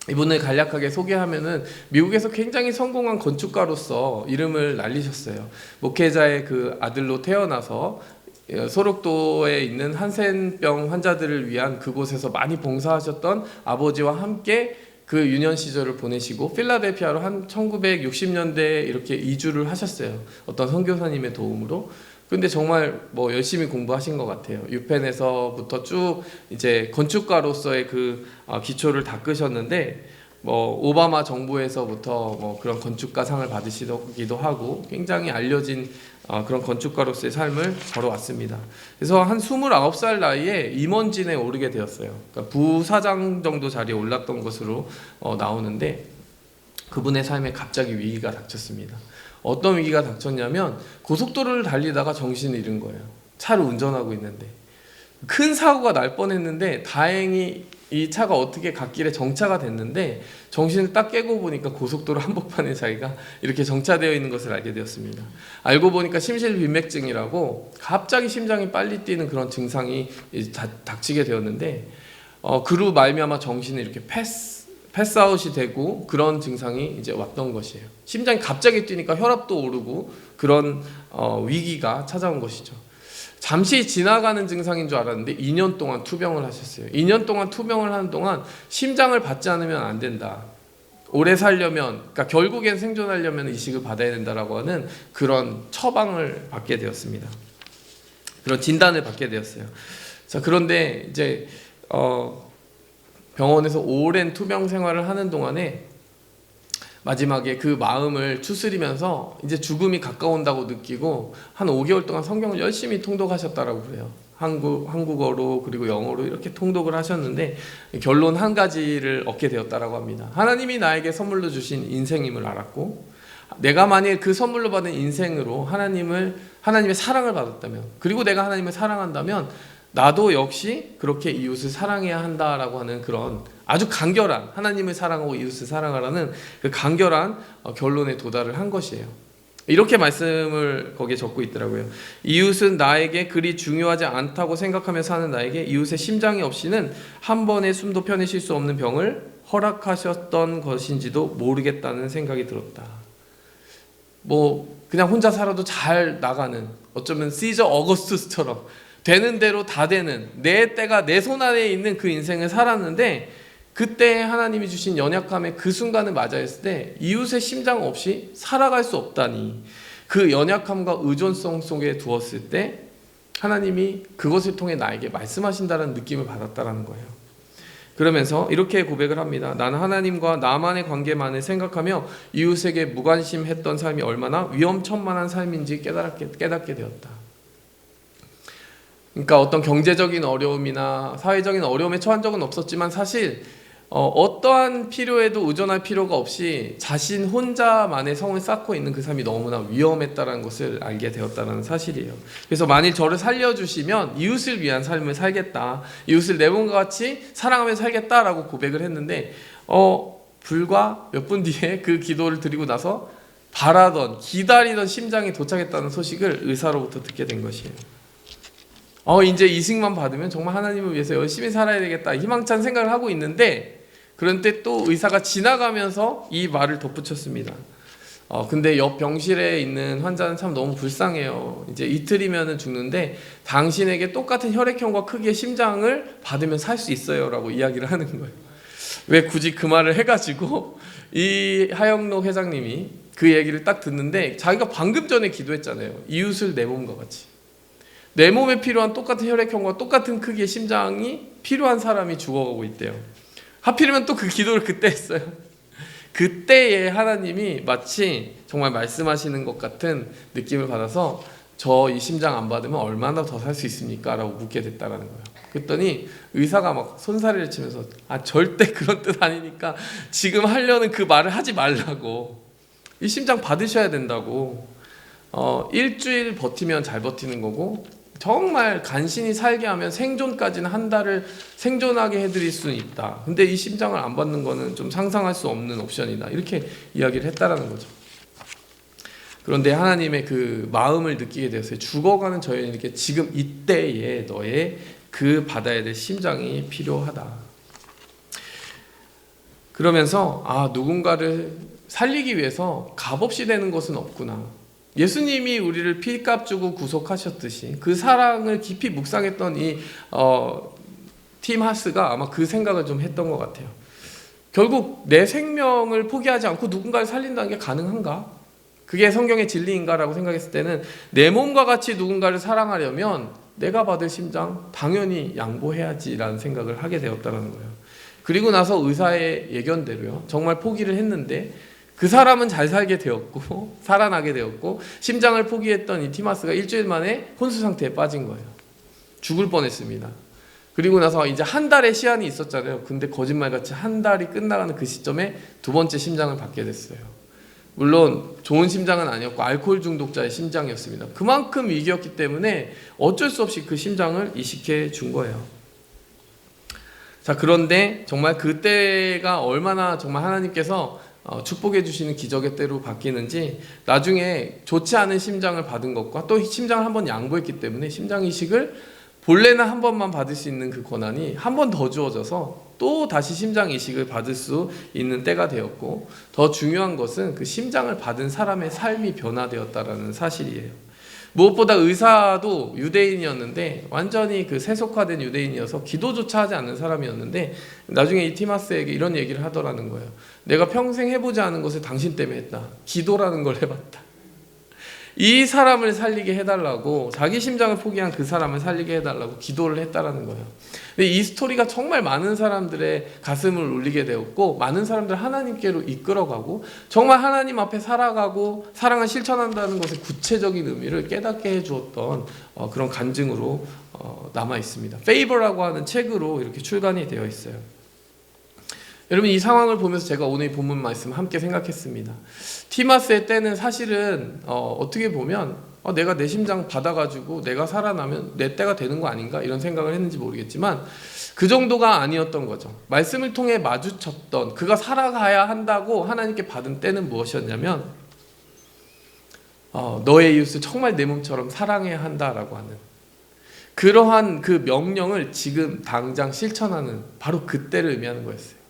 이분을 간략하게 소개하면은 미국에서 굉장히 성공한 건축가로서 이름을 날리셨어요. 목회자의 그 아들로 태어나서 소록도에 있는 한센병 환자들을 위한 그곳에서 많이 봉사하셨던 아버지와 함께 그 유년 시절을 보내시고 필라델피아로 한 1960년대에 이렇게 이주를 하셨어요. 어떤 선교사님의 도움으로. 근데 정말 뭐 열심히 공부하신 것 같아요. 유펜에서부터 쭉 이제 건축가로서의 그 기초를 닦으셨는데, 뭐 오바마 정부에서부터 뭐 그런 건축가상을 받으시기도 하고 굉장히 알려진 그런 건축가로서의 삶을 걸어왔습니다. 그래서 한 29살 나이에 임원진에 오르게 되었어요. 그러니까 부사장 정도 자리에 올랐던 것으로 나오는데, 그분의 삶에 갑자기 위기가 닥쳤습니다. 어떤 위기가 닥쳤냐면, 고속도로를 달리다가 정신을 잃은 거예요. 차를 운전하고 있는데 큰 사고가 날 뻔했는데 다행히 이 차가 어떻게 갓길에 정차가 됐는데, 정신을 딱 깨고 보니까 고속도로 한복판에 자기가 이렇게 정차되어 있는 것을 알게 되었습니다. 알고 보니까 심실빈맥증이라고 갑자기 심장이 빨리 뛰는 그런 증상이 닥치게 되었는데, 그로 말미암아 정신이 이렇게 패스아웃이 되고 그런 증상이 이제 왔던 것이에요. 심장이 갑자기 뛰니까 혈압도 오르고 그런 위기가 찾아온 것이죠. 잠시 지나가는 증상인 줄 알았는데 2년 동안 투병을 하셨어요. 2년 동안 투병을 하는 동안 심장을 받지 않으면 안 된다, 오래 살려면, 그러니까 결국엔 생존하려면 이식을 받아야 된다라고 하는 그런 처방을 받게 되었습니다. 그런 진단을 받게 되었어요. 자, 그런데 이제 병원에서 오랜 투병 생활을 하는 동안에 마지막에 그 마음을 추스리면서 이제 죽음이 가까운다고 느끼고 한 5개월 동안 성경을 열심히 통독하셨다라고 그래요. 한국어로 그리고 영어로 이렇게 통독을 하셨는데 결론 한 가지를 얻게 되었다라고 합니다. 하나님이 나에게 선물로 주신 인생임을 알았고, 내가 만일 그 선물로 받은 인생으로 하나님의 사랑을 받았다면, 그리고 내가 하나님을 사랑한다면 나도 역시 그렇게 이웃을 사랑해야 한다라고 하는 그런 아주 간결한, 하나님을 사랑하고 이웃을 사랑하라는 그 간결한 결론에 도달을 한 것이에요. 이렇게 말씀을 거기에 적고 있더라고요. 이웃은 나에게 그리 중요하지 않다고 생각하며 사는 나에게 이웃의 심장이 없이는 한 번의 숨도 편히쉴 수 없는 병을 허락하셨던 것인지도 모르겠다는 생각이 들었다. 뭐 그냥 혼자 살아도 잘 나가는, 어쩌면 시저 어거스투스처럼 되는 대로 다 되는, 내 때가 내 손 안에 있는 그 인생을 살았는데, 그때 하나님이 주신 연약함의 그 순간을 맞이했을 때 이웃의 심장 없이 살아갈 수 없다니, 그 연약함과 의존성 속에 두었을 때 하나님이 그것을 통해 나에게 말씀하신다는 느낌을 받았다라는 거예요. 그러면서 이렇게 고백을 합니다. 나는 하나님과 나만의 관계만을 생각하며 이웃에게 무관심했던 삶이 얼마나 위험천만한 삶인지 깨닫게 되었다. 그러니까 어떤 경제적인 어려움이나 사회적인 어려움에 처한 적은 없었지만 사실 어떠한 필요에도 의존할 필요가 없이 자신 혼자만의 성을 쌓고 있는 그 삶이 너무나 위험했다는 것을 알게 되었다는 사실이에요. 그래서 만일 저를 살려주시면 이웃을 위한 삶을 살겠다, 이웃을 내 몸과 같이 사랑하며 살겠다라고 고백을 했는데 불과 몇 분 뒤에 그 기도를 드리고 나서 바라던, 기다리던 심장이 도착했다는 소식을 의사로부터 듣게 된 것이에요. 이제 이식만 받으면 정말 하나님을 위해서 열심히 살아야 되겠다, 희망찬 생각을 하고 있는데, 그런데 또 의사가 지나가면서 이 말을 덧붙였습니다. 근데 옆 병실에 있는 환자는 참 너무 불쌍해요. 이제 이틀이면 죽는데 당신에게 똑같은 혈액형과 크기의 심장을 받으면 살 수 있어요 라고 이야기를 하는 거예요. 왜 굳이 그 말을 해가지고 이 하영록 회장님이 그 얘기를 딱 듣는데, 자기가 방금 전에 기도했잖아요. 이웃을 내 몸과 같이, 내 몸에 필요한 똑같은 혈액형과 똑같은 크기의 심장이 필요한 사람이 죽어가고 있대요. 하필이면 또 그 기도를 그때 했어요. 그때에 하나님이 마치 정말 말씀하시는 것 같은 느낌을 받아서 저 이 심장 안 받으면 얼마나 더 살 수 있습니까? 라고 묻게 됐다라는 거예요. 그랬더니 의사가 막 손사래를 치면서 절대 그런 뜻 아니니까 지금 하려는 그 말을 하지 말라고, 이 심장 받으셔야 된다고, 일주일 버티면 잘 버티는 거고, 정말 간신히 살게 하면 생존까지는 한 달을 생존하게 해드릴 수는 있다. 근데 이 심장을 안 받는 거는 좀 상상할 수 없는 옵션이다. 이렇게 이야기를 했다라는 거죠. 그런데 하나님의 그 마음을 느끼게 되었어요. 죽어가는 저희에게 지금 이때에 너의 그 받아야 될 심장이 필요하다. 그러면서 누군가를 살리기 위해서 값없이 되는 것은 없구나. 예수님이 우리를 피값 주고 구속하셨듯이 그 사랑을 깊이 묵상했던 이 팀 하스가 아마 그 생각을 좀 했던 것 같아요. 결국 내 생명을 포기하지 않고 누군가를 살린다는 게 가능한가? 그게 성경의 진리인가라고 생각했을 때는 내 몸과 같이 누군가를 사랑하려면 내가 받을 심장 당연히 양보해야지라는 생각을 하게 되었다는 거예요. 그리고 나서 의사의 예견대로요, 정말 포기를 했는데 그 사람은 잘 살게 되었고 살아나게 되었고, 심장을 포기했던 이 티마스가 일주일 만에 혼수 상태에 빠진 거예요. 죽을 뻔했습니다. 그리고 나서 이제 한 달의 시한이 있었잖아요. 근데 거짓말같이 한 달이 끝나가는 그 시점에 두 번째 심장을 받게 됐어요. 물론 좋은 심장은 아니었고 알코올 중독자의 심장이었습니다. 그만큼 위기였기 때문에 어쩔 수 없이 그 심장을 이식해 준 거예요. 자, 그런데 정말 그때가 얼마나 정말 하나님께서 축복해 주시는 기적의 때로 바뀌는지, 나중에 좋지 않은 심장을 받은 것과 또 심장을 한번 양보했기 때문에 심장 이식을 본래는 한 번만 받을 수 있는 그 권한이 한 번 더 주어져서 또 다시 심장 이식을 받을 수 있는 때가 되었고, 더 중요한 것은 그 심장을 받은 사람의 삶이 변화되었다라는 사실이에요. 무엇보다 의사도 유대인이었는데 완전히 그 세속화된 유대인이어서 기도조차 하지 않는 사람이었는데, 나중에 이 티마스에게 이런 얘기를 하더라는 거예요. 내가 평생 해보지 않은 것을 당신 때문에 했다. 기도라는 걸 해봤다. 이 사람을 살리게 해달라고, 자기 심장을 포기한 그 사람을 살리게 해달라고 기도를 했다라는 거예요. 근데 이 스토리가 정말 많은 사람들의 가슴을 울리게 되었고, 많은 사람들 하나님께로 이끌어가고, 정말 하나님 앞에 살아가고 사랑을 실천한다는 것의 구체적인 의미를 깨닫게 해주었던 그런 간증으로 남아 있습니다. 페이버라고 하는 책으로 이렇게 출간이 되어 있어요. 여러분, 이 상황을 보면서 제가 오늘 본문 말씀 함께 생각했습니다. 티마스의 때는 사실은 어떻게 보면 내가 내 심장 받아가지고 내가 살아나면 내 때가 되는 거 아닌가 이런 생각을 했는지 모르겠지만 그 정도가 아니었던 거죠. 말씀을 통해 마주쳤던 그가 살아가야 한다고 하나님께 받은 때는 무엇이었냐면 너의 이웃을 정말 내 몸처럼 사랑해야 한다라고 하는 그러한 그 명령을 지금 당장 실천하는 바로 그때를 의미하는 거였어요.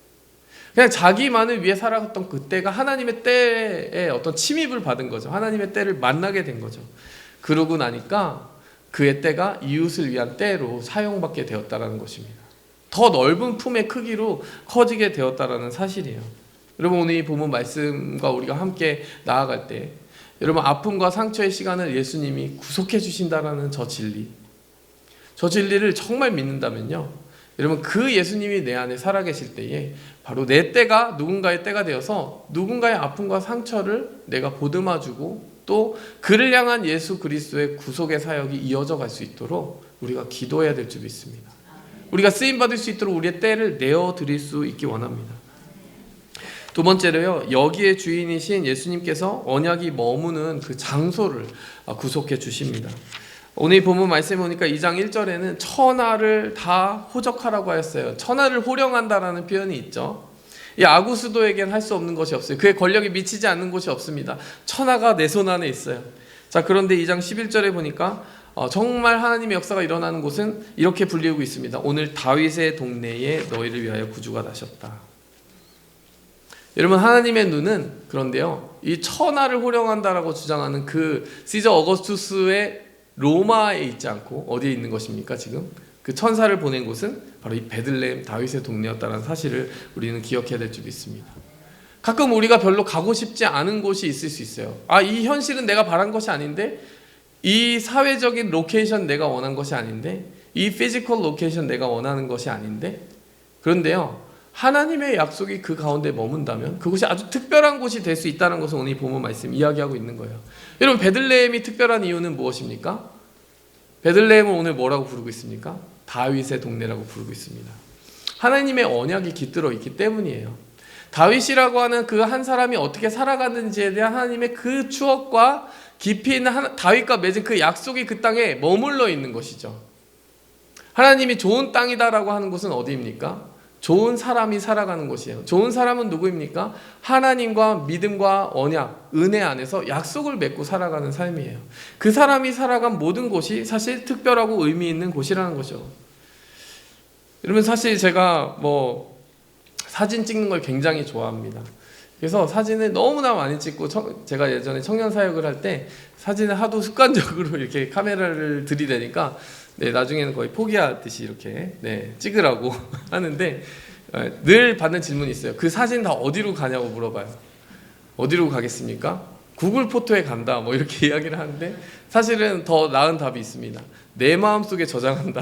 그냥 자기만을 위해 살아갔던 그때가 하나님의 때에 어떤 침입을 받은 거죠. 하나님의 때를 만나게 된 거죠. 그러고 나니까 그의 때가 이웃을 위한 때로 사용받게 되었다는 것입니다. 더 넓은 품의 크기로 커지게 되었다는 사실이에요. 여러분, 오늘 이 본문 말씀과 우리가 함께 나아갈 때 여러분, 아픔과 상처의 시간을 예수님이 구속해 주신다라는 저 진리를 정말 믿는다면요, 여러분, 그 예수님이 내 안에 살아계실 때에 바로 내 때가 누군가의 때가 되어서 누군가의 아픔과 상처를 내가 보듬어주고 또 그를 향한 예수 그리스도의 구속의 사역이 이어져 갈 수 있도록 우리가 기도해야 될 줄 믿습니다. 우리가 쓰임받을 수 있도록 우리의 때를 내어드릴 수 있기 원합니다. 두 번째로요, 여기에 주인이신 예수님께서 언약이 머무는 그 장소를 구속해 주십니다. 오늘 본문 말씀에 보니까 2장 1절에는 천하를 다 호적하라고 하였어요. 천하를 호령한다라는 표현이 있죠. 이 아구수도에겐 할 수 없는 것이 없어요. 그의 권력이 미치지 않는 곳이 없습니다. 천하가 내 손 안에 있어요. 자, 그런데 2장 11절에 보니까 정말 하나님의 역사가 일어나는 곳은 이렇게 불리우고 있습니다. 오늘 다윗의 동네에 너희를 위하여 구주가 나셨다. 여러분, 하나님의 눈은 그런데요, 이 천하를 호령한다라고 주장하는 그 시저 어거스투스의 로마에 있지 않고 어디에 있는 것입니까? 지금 그 천사를 보낸 곳은 바로 이 베들레헴 다윗의 동네였다는 사실을 우리는 기억해야 될 줄 믿습니다. 가끔 우리가 별로 가고 싶지 않은 곳이 있을 수 있어요. 이 현실은 내가 바란 것이 아닌데, 이 사회적인 로케이션 내가 원한 것이 아닌데, 이 피지컬 로케이션 내가 원하는 것이 아닌데, 그런데요, 하나님의 약속이 그 가운데 머문다면 그곳이 아주 특별한 곳이 될 수 있다는 것을 오늘 이 본문 말씀 이야기하고 있는 거예요. 여러분, 베들레헴이 특별한 이유는 무엇입니까? 베들레헴을 오늘 뭐라고 부르고 있습니까? 다윗의 동네라고 부르고 있습니다. 하나님의 언약이 깃들어 있기 때문이에요. 다윗이라고 하는 그 한 사람이 어떻게 살아갔는지에 대한 하나님의 그 추억과 깊이 있는 다윗과 맺은 그 약속이 그 땅에 머물러 있는 것이죠. 하나님이 좋은 땅이다라고 하는 곳은 어디입니까? 좋은 사람이 살아가는 곳이에요. 좋은 사람은 누구입니까? 하나님과 믿음과 언약, 은혜 안에서 약속을 맺고 살아가는 삶이에요. 그 사람이 살아간 모든 곳이 사실 특별하고 의미 있는 곳이라는 거죠. 여러분, 사실 제가 사진 찍는 걸 굉장히 좋아합니다. 그래서 사진을 너무나 많이 찍고, 제가 예전에 청년 사역을 할 때 사진을 하도 습관적으로 이렇게 카메라를 들이대니까 나중에는 거의 포기하듯이 이렇게 찍으라고 하는데, 늘 받는 질문이 있어요. 그 사진 다 어디로 가냐고 물어봐요. 어디로 가겠습니까? 구글 포토에 간다 이렇게 이야기를 하는데, 사실은 더 나은 답이 있습니다. 내 마음속에 저장한다.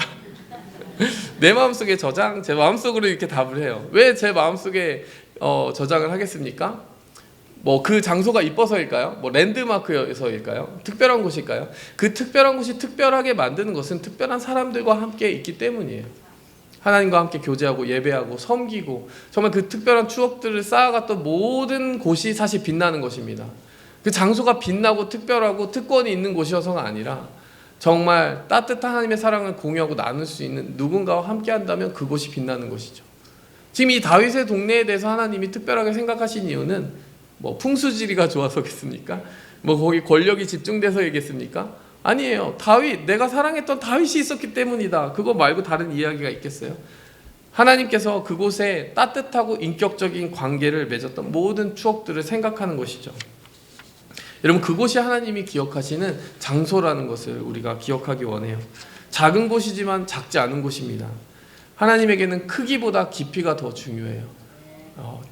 내 마음속에 저장, 제 마음속으로 이렇게 답을 해요. 왜 제 마음속에 저장을 하겠습니까? 그 장소가 이뻐서일까요? 랜드마크여서일까요? 특별한 곳일까요? 그 특별한 곳이 특별하게 만드는 것은 특별한 사람들과 함께 있기 때문이에요. 하나님과 함께 교제하고 예배하고 섬기고 정말 그 특별한 추억들을 쌓아갔던 모든 곳이 사실 빛나는 것입니다. 그 장소가 빛나고 특별하고 특권이 있는 곳이어서가 아니라 정말 따뜻한 하나님의 사랑을 공유하고 나눌 수 있는 누군가와 함께 한다면 그곳이 빛나는 것이죠. 지금 이 다윗의 동네에 대해서 하나님이 특별하게 생각하신 이유는 풍수지리가 좋아서겠습니까? 거기 권력이 집중돼서이겠습니까? 아니에요. 내가 사랑했던 다윗이 있었기 때문이다. 그거 말고 다른 이야기가 있겠어요? 하나님께서 그곳에 따뜻하고 인격적인 관계를 맺었던 모든 추억들을 생각하는 것이죠. 여러분, 그곳이 하나님이 기억하시는 장소라는 것을 우리가 기억하기 원해요. 작은 곳이지만 작지 않은 곳입니다. 하나님에게는 크기보다 깊이가 더 중요해요.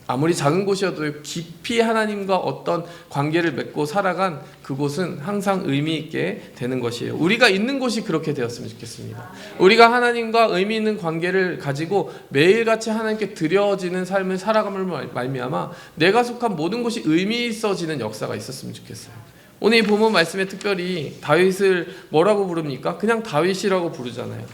아무리 작은 곳이어도 깊이 하나님과 어떤 관계를 맺고 살아간 그곳은 항상 의미 있게 되는 것이에요. 우리가 있는 곳이 그렇게 되었으면 좋겠습니다. 우리가 하나님과 의미 있는 관계를 가지고 매일같이 하나님께 드려지는 삶을 살아감을 말미암아 내가 속한 모든 곳이 의미 있어지는 역사가 있었으면 좋겠어요. 오늘 이 본문 말씀에 특별히 다윗을 뭐라고 부릅니까? 그냥 다윗이라고 부르잖아요.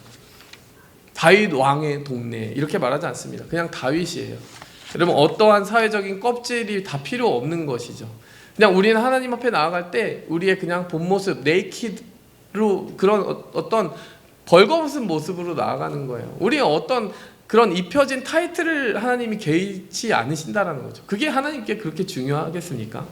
다윗 왕의 동네 이렇게 말하지 않습니다. 그냥 다윗이에요. 여러분, 어떠한 사회적인 껍질이 다 필요 없는 것이죠. 그냥 우리는 하나님 앞에 나아갈 때 우리의 그냥 본 모습, 네이키드로 그런 어떤 벌거벗은 모습으로 나아가는 거예요. 우리의 어떤 그런 입혀진 타이틀을 하나님이 개의치 않으신다라는 거죠. 그게 하나님께 그렇게 중요하겠습니까?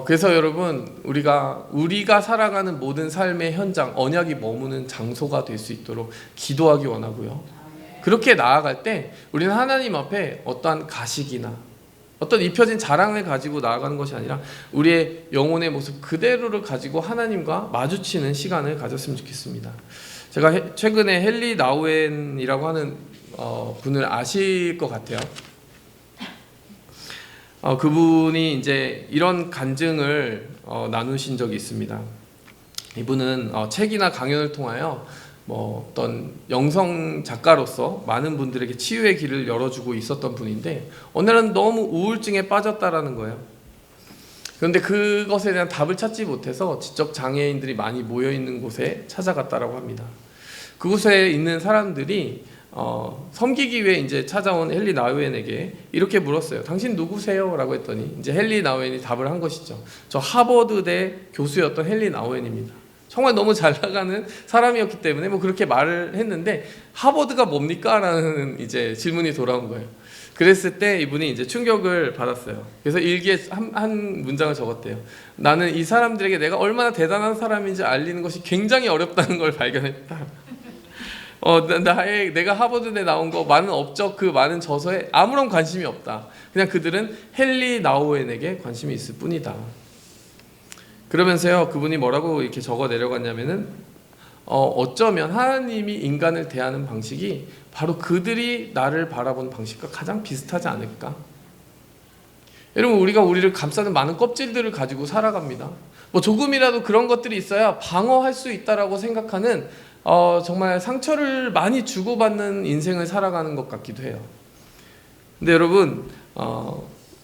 그래서 여러분, 우리가 살아가는 모든 삶의 현장, 언약이 머무는 장소가 될 수 있도록 기도하기 원하고요. 그렇게 나아갈 때 우리는 하나님 앞에 어떠한 가식이나 어떤 입혀진 자랑을 가지고 나아가는 것이 아니라 우리의 영혼의 모습 그대로를 가지고 하나님과 마주치는 시간을 가졌으면 좋겠습니다. 제가 최근에 헨리 나우엔이라고 하는 분을 아실 것 같아요. 그분이 이제 이런 간증을 나누신 적이 있습니다. 이분은 책이나 강연을 통하여 어떤 영성 작가로서 많은 분들에게 치유의 길을 열어주고 있었던 분인데 어느 날은 너무 우울증에 빠졌다라는 거예요. 그런데 그것에 대한 답을 찾지 못해서 지적 장애인들이 많이 모여 있는 곳에 찾아갔다라고 합니다. 그곳에 있는 사람들이 섬기기 위해 이제 찾아온 헨리 나우엔에게 이렇게 물었어요. 당신 누구세요? 라고 했더니 이제 헨리 나우엔이 답을 한 것이죠. 저 하버드대 교수였던 헨리 나우엔입니다. 정말 너무 잘 나가는 사람이었기 때문에 그렇게 말을 했는데 하버드가 뭡니까? 라는 이제 질문이 돌아온 거예요. 그랬을 때 이분이 이제 충격을 받았어요. 그래서 일기에 한 문장을 적었대요. 나는 이 사람들에게 내가 얼마나 대단한 사람인지 알리는 것이 굉장히 어렵다는 걸 발견했다. 내가 하버드대 나온 거 많은 업적 그 많은 저서에 아무런 관심이 없다. 그냥 그들은 헨리 나우엔에게 관심이 있을 뿐이다. 그러면서요, 그분이 뭐라고 이렇게 적어 내려갔냐면은 어쩌면 하나님이 인간을 대하는 방식이 바로 그들이 나를 바라보는 방식과 가장 비슷하지 않을까? 여러분, 우리가 우리를 감싸는 많은 껍질들을 가지고 살아갑니다. 조금이라도 그런 것들이 있어야 방어할 수 있다라고 생각하는 정말 상처를 많이 주고받는 인생을 살아가는 것 같기도 해요. 근데 여러분,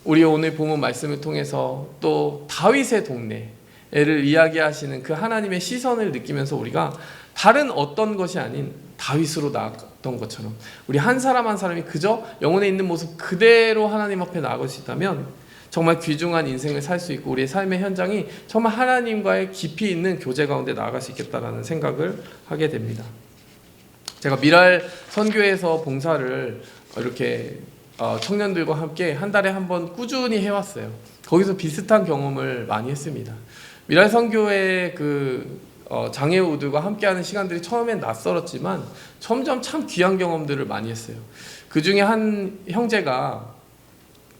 우리 오늘 본문 말씀을 통해서 또 다윗의 동네를 이야기하시는 그 하나님의 시선을 느끼면서 우리가 다른 어떤 것이 아닌 다윗으로 나아갔던 것처럼 우리 한 사람 한 사람이 그저 영혼에 있는 모습 그대로 하나님 앞에 나아갈 수 있다면 정말 귀중한 인생을 살 수 있고 우리의 삶의 현장이 정말 하나님과의 깊이 있는 교제 가운데 나아갈 수 있겠다라는 생각을 하게 됩니다. 제가 미랄 선교에서 봉사를 이렇게 청년들과 함께 한 달에 한 번 꾸준히 해왔어요. 거기서 비슷한 경험을 많이 했습니다. 미랄 선교의 장애우들과 함께하는 시간들이 처음엔 낯설었지만 점점 참 귀한 경험들을 많이 했어요. 그 중에 한 형제가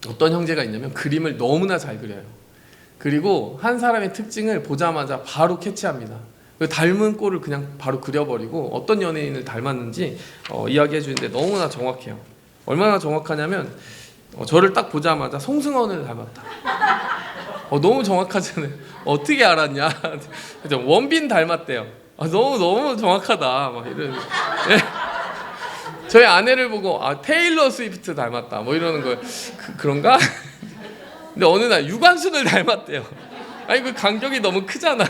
어떤 형제가 있냐면 그림을 너무나 잘 그려요. 그리고 한 사람의 특징을 보자마자 바로 캐치합니다. 닮은 꼴을 그냥 바로 그려버리고 어떤 연예인을 닮았는지 이야기해 주는데 너무나 정확해요. 얼마나 정확하냐면 저를 딱 보자마자 송승헌을 닮았다. 너무 정확하잖아요. 어떻게 알았냐? 원빈 닮았대요. 너무 정확하다. 막 이런. 저희 아내를 보고 테일러 스위프트 닮았다 뭐 이러는 거예요. 그런가? 근데 어느 날 유관순을 닮았대요. 아니 그 간격이 너무 크잖아.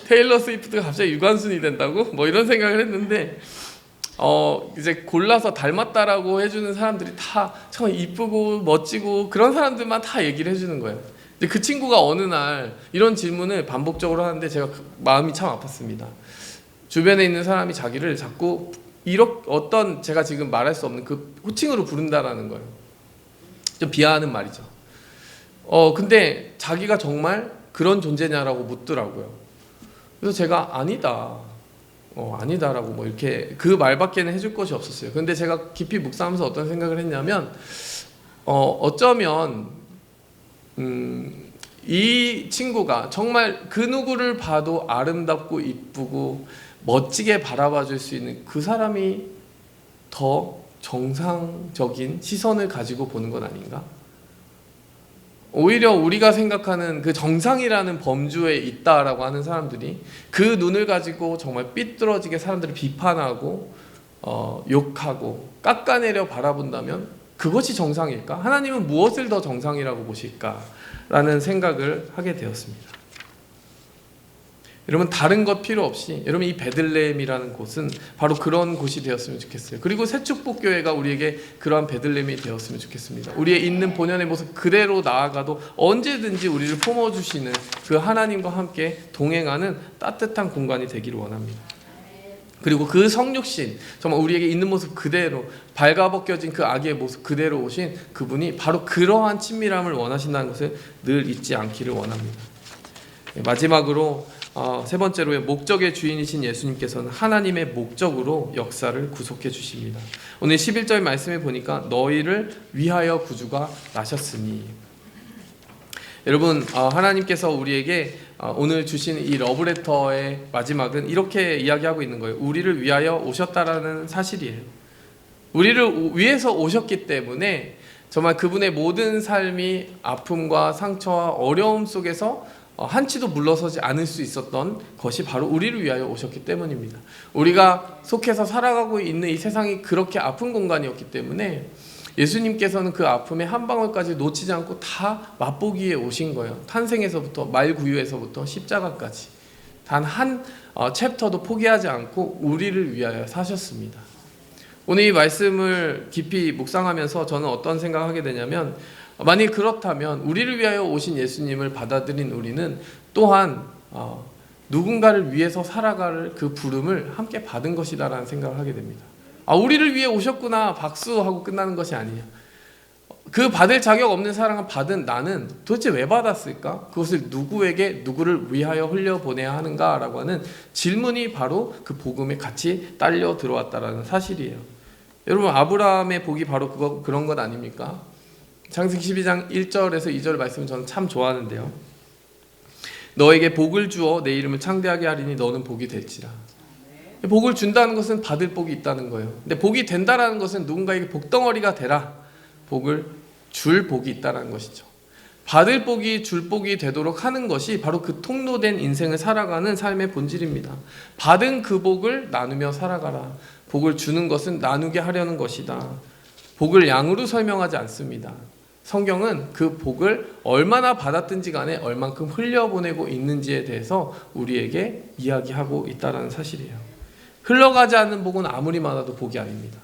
테일러 스위프트가 갑자기 유관순이 된다고? 뭐 이런 생각을 했는데 이제 골라서 닮았다라고 해주는 사람들이 다 정말 이쁘고 멋지고 그런 사람들만 다 얘기를 해주는 거예요. 근데 그 친구가 어느 날 이런 질문을 반복적으로 하는데 제가 마음이 참 아팠습니다. 주변에 있는 사람이 자기를 자꾸 어떤 제가 지금 말할 수 없는 그 호칭으로 부른다라는 거예요. 좀 비하하는 말이죠. 근데 자기가 정말 그런 존재냐라고 묻더라고요. 그래서 제가 아니다라고 뭐 이렇게 그 말밖에는 해줄 것이 없었어요. 근데 제가 깊이 묵상하면서 어떤 생각을 했냐면 어쩌면 이 친구가 정말 그 누구를 봐도 아름답고 이쁘고 멋지게 바라봐 줄 수 있는 그 사람이 더 정상적인 시선을 가지고 보는 건 아닌가? 오히려 우리가 생각하는 그 정상이라는 범주에 있다라고 하는 사람들이 그 눈을 가지고 정말 삐뚤어지게 사람들을 비판하고 욕하고 깎아내려 바라본다면 그것이 정상일까? 하나님은 무엇을 더 정상이라고 보실까? 라는 생각을 하게 되었습니다. 여러분 다른 것 필요 없이 여러분 이 베들레헴이라는 곳은 바로 그런 곳이 되었으면 좋겠어요. 그리고 새축복교회가 우리에게 그러한 베들레헴이 되었으면 좋겠습니다. 우리의 있는 본연의 모습 그대로 나아가도 언제든지 우리를 품어주시는 그 하나님과 함께 동행하는 따뜻한 공간이 되기를 원합니다. 그리고 그 성육신, 정말 우리에게 있는 모습 그대로 발가벗겨진 그 아기의 모습 그대로 오신 그분이 바로 그러한 친밀함을 원하신다는 것을 늘 잊지 않기를 원합니다. 마지막으로 세 번째로의 목적의 주인이신 예수님께서는 하나님의 목적으로 역사를 구속해 주십니다. 오늘 11절 말씀에 보니까 너희를 위하여 구주가 나셨으니, 여러분 하나님께서 우리에게 오늘 주신 이 러브레터의 마지막은 이렇게 이야기하고 있는 거예요. 우리를 위하여 오셨다라는 사실이에요. 우리를 위해서 오셨기 때문에 정말 그분의 모든 삶이 아픔과 상처와 어려움 속에서 한치도 물러서지 않을 수 있었던 것이 바로 우리를 위하여 오셨기 때문입니다. 우리가 속해서 살아가고 있는 이 세상이 그렇게 아픈 공간이었기 때문에 예수님께서는 그 아픔의 한 방울까지 놓치지 않고 다 맛보기에 오신 거예요. 탄생에서부터 말구유에서부터 십자가까지 단 한 챕터도 포기하지 않고 우리를 위하여 사셨습니다. 오늘 이 말씀을 깊이 묵상하면서 저는 어떤 생각을 하게 되냐면, 만약 그렇다면 우리를 위하여 오신 예수님을 받아들인 우리는 또한 누군가를 위해서 살아갈 그 부름을 함께 받은 것이다라는 생각을 하게 됩니다. 우리를 위해 오셨구나 박수하고 끝나는 것이 아니에요. 그 받을 자격 없는 사랑을 받은 나는 도대체 왜 받았을까? 그것을 누구에게 누구를 위하여 흘려보내야 하는가라고 하는 질문이 바로 그 복음에 같이 딸려 들어왔다라는 사실이에요. 여러분 아브라함의 복이 바로 그런 것 아닙니까? 창세기 12장 1절에서 2절 말씀은 저는 참 좋아하는데요. 너에게 복을 주어 내 이름을 창대하게 하리니 너는 복이 될지라. 복을 준다는 것은 받을 복이 있다는 거예요. 근데 복이 된다라는 것은 누군가에게 복덩어리가 되라, 복을 줄 복이 있다는 것이죠. 받을 복이 줄 복이 되도록 하는 것이 바로 그 통로된 인생을 살아가는 삶의 본질입니다. 받은 그 복을 나누며 살아가라. 복을 주는 것은 나누게 하려는 것이다. 복을 양으로 설명하지 않습니다. 성경은 그 복을 얼마나 받았든지 간에 얼만큼 흘려보내고 있는지에 대해서 우리에게 이야기하고 있다는 사실이에요. 흘러가지 않는 복은 아무리 많아도 복이 아닙니다.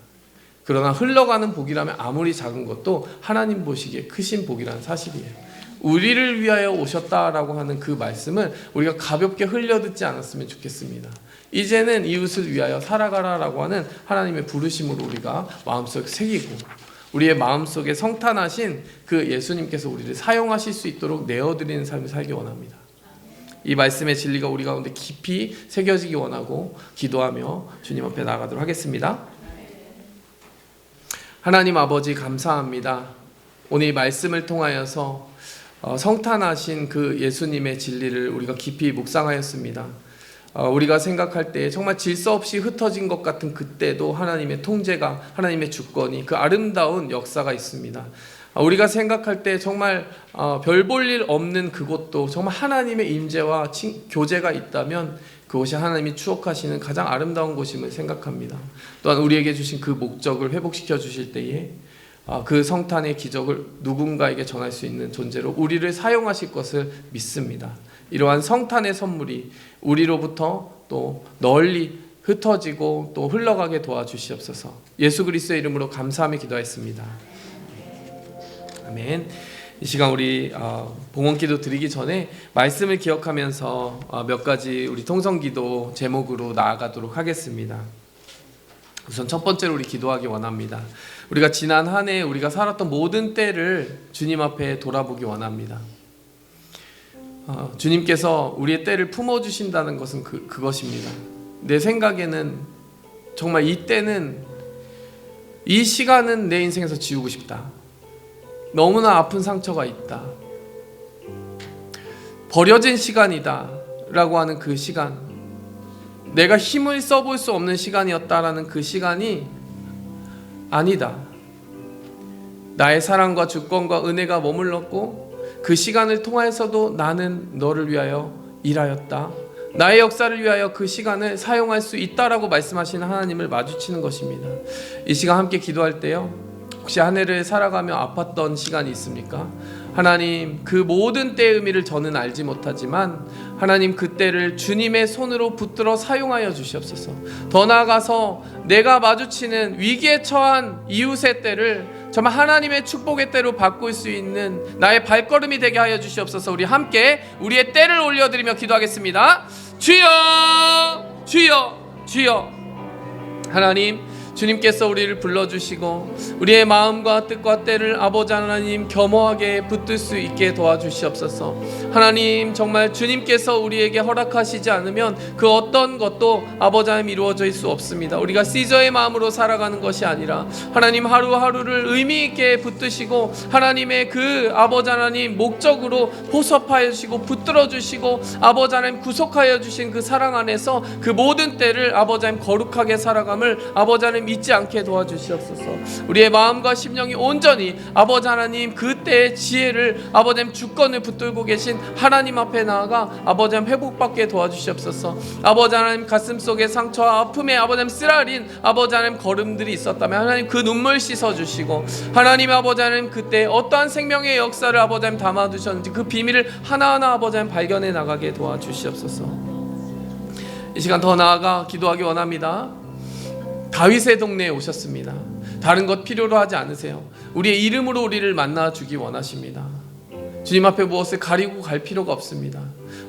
그러나 흘러가는 복이라면 아무리 작은 것도 하나님 보시기에 크신 복이라는 사실이에요. 우리를 위하여 오셨다라고 하는 그 말씀을 우리가 가볍게 흘려듣지 않았으면 좋겠습니다. 이제는 이웃을 위하여 살아가라라고 하는 하나님의 부르심으로 우리가 마음속에 새기고, 우리의 마음속에 성탄하신 그 예수님께서 우리를 사용하실 수 있도록 내어드리는 삶을 살기 원합니다. 이 말씀의 진리가 우리 가운데 깊이 새겨지기 원하고 기도하며 주님 앞에 나아가도록 하겠습니다. 하나님 아버지 감사합니다. 오늘 이 말씀을 통하여서 성탄하신 그 예수님의 진리를 우리가 깊이 묵상하였습니다. 우리가 생각할 때 정말 질서 없이 흩어진 것 같은 그때도 하나님의 통제가, 하나님의 주권이, 그 아름다운 역사가 있습니다. 우리가 생각할 때 정말 별 볼 일 없는 그곳도 정말 하나님의 임재와 교제가 있다면 그것이 하나님이 추억하시는 가장 아름다운 곳임을 생각합니다. 또한 우리에게 주신 그 목적을 회복시켜 주실 때에 그 성탄의 기적을 누군가에게 전할 수 있는 존재로 우리를 사용하실 것을 믿습니다. 이러한 성탄의 선물이 우리로부터 또 널리 흩어지고 또 흘러가게 도와주시옵소서. 예수 그리스도의 이름으로 감사하며 기도했습니다. 아멘. 이 시간 우리 봉헌기도 드리기 전에 말씀을 기억하면서 몇 가지 우리 통성기도 제목으로 나아가도록 하겠습니다. 우선 첫 번째로 우리 기도하기 원합니다. 우리가 지난 한 해 우리가 살았던 모든 때를 주님 앞에 돌아보기 원합니다. 주님께서 우리의 때를 품어주신다는 것은 그것입니다. 내 생각에는 정말 이 때는, 이 시간은 내 인생에서 지우고 싶다. 너무나 아픈 상처가 있다. 버려진 시간이다 라고 하는 그 시간, 내가 힘을 써볼 수 없는 시간이었다라는 그 시간이 아니다. 나의 사랑과 주권과 은혜가 머물렀고 그 시간을 통해서도 나는 너를 위하여 일하였다. 나의 역사를 위하여 그 시간을 사용할 수 있다라고 말씀하시는 하나님을 마주치는 것입니다. 이 시간 함께 기도할 때요, 혹시 한 해를 살아가며 아팠던 시간이 있습니까? 하나님, 그 모든 때의 의미를 저는 알지 못하지만 하나님, 그 때를 주님의 손으로 붙들어 사용하여 주시옵소서. 더 나아가서 내가 마주치는 위기에 처한 이웃의 때를 정말 하나님의 축복의 때로 바꿀 수 있는 나의 발걸음이 되게 하여 주시옵소서. 우리 함께 우리의 때를 올려드리며 기도하겠습니다. 주여, 주여, 주여. 하나님, 주님께서 우리를 불러주시고 우리의 마음과 뜻과 때를 아버지 하나님 겸허하게 붙들 수 있게 도와주시옵소서. 하나님, 정말 주님께서 우리에게 허락하시지 않으면 그 어떤 것도 아버지 하나님 이루어질 수 없습니다. 우리가 시저의 마음으로 살아가는 것이 아니라 하나님 하루하루를 의미 있게 붙드시고 하나님의 그 아버지 하나님 목적으로 보섭하여 주시고 붙들어 주시고 아버지 하나님 구속하여 주신 그 사랑 안에서 그 모든 때를 아버지 하나님 거룩하게 살아감을 아버지 하나님 잊지 않게 도와주시옵소서. 우리의 마음과 심령이 온전히 아버지 하나님 그때의 지혜를 아버지 하나님 주권을 붙들고 계신 하나님 앞에 나아가 아버지 하나님 회복받게 도와주시옵소서. 아버지 하나님 가슴속에 상처와 아픔에 아버지 하나님 쓰라린 아버지 하나님 걸음들이 있었다면 하나님 그 눈물 씻어주시고 하나님 아버지 하나님 그때 어떠한 생명의 역사를 아버지 하나님 담아두셨는지 그 비밀을 하나하나 아버지 하나님 발견해 나가게 도와주시옵소서. 이 시간 더 나아가 기도하기 원합니다. 다윗의 동네에 오셨습니다. 다른 것 필요로 하지 않으세요. 우리의 이름으로 우리를 만나주기 원하십니다. 주님 앞에 무엇을 가리고 갈 필요가 없습니다.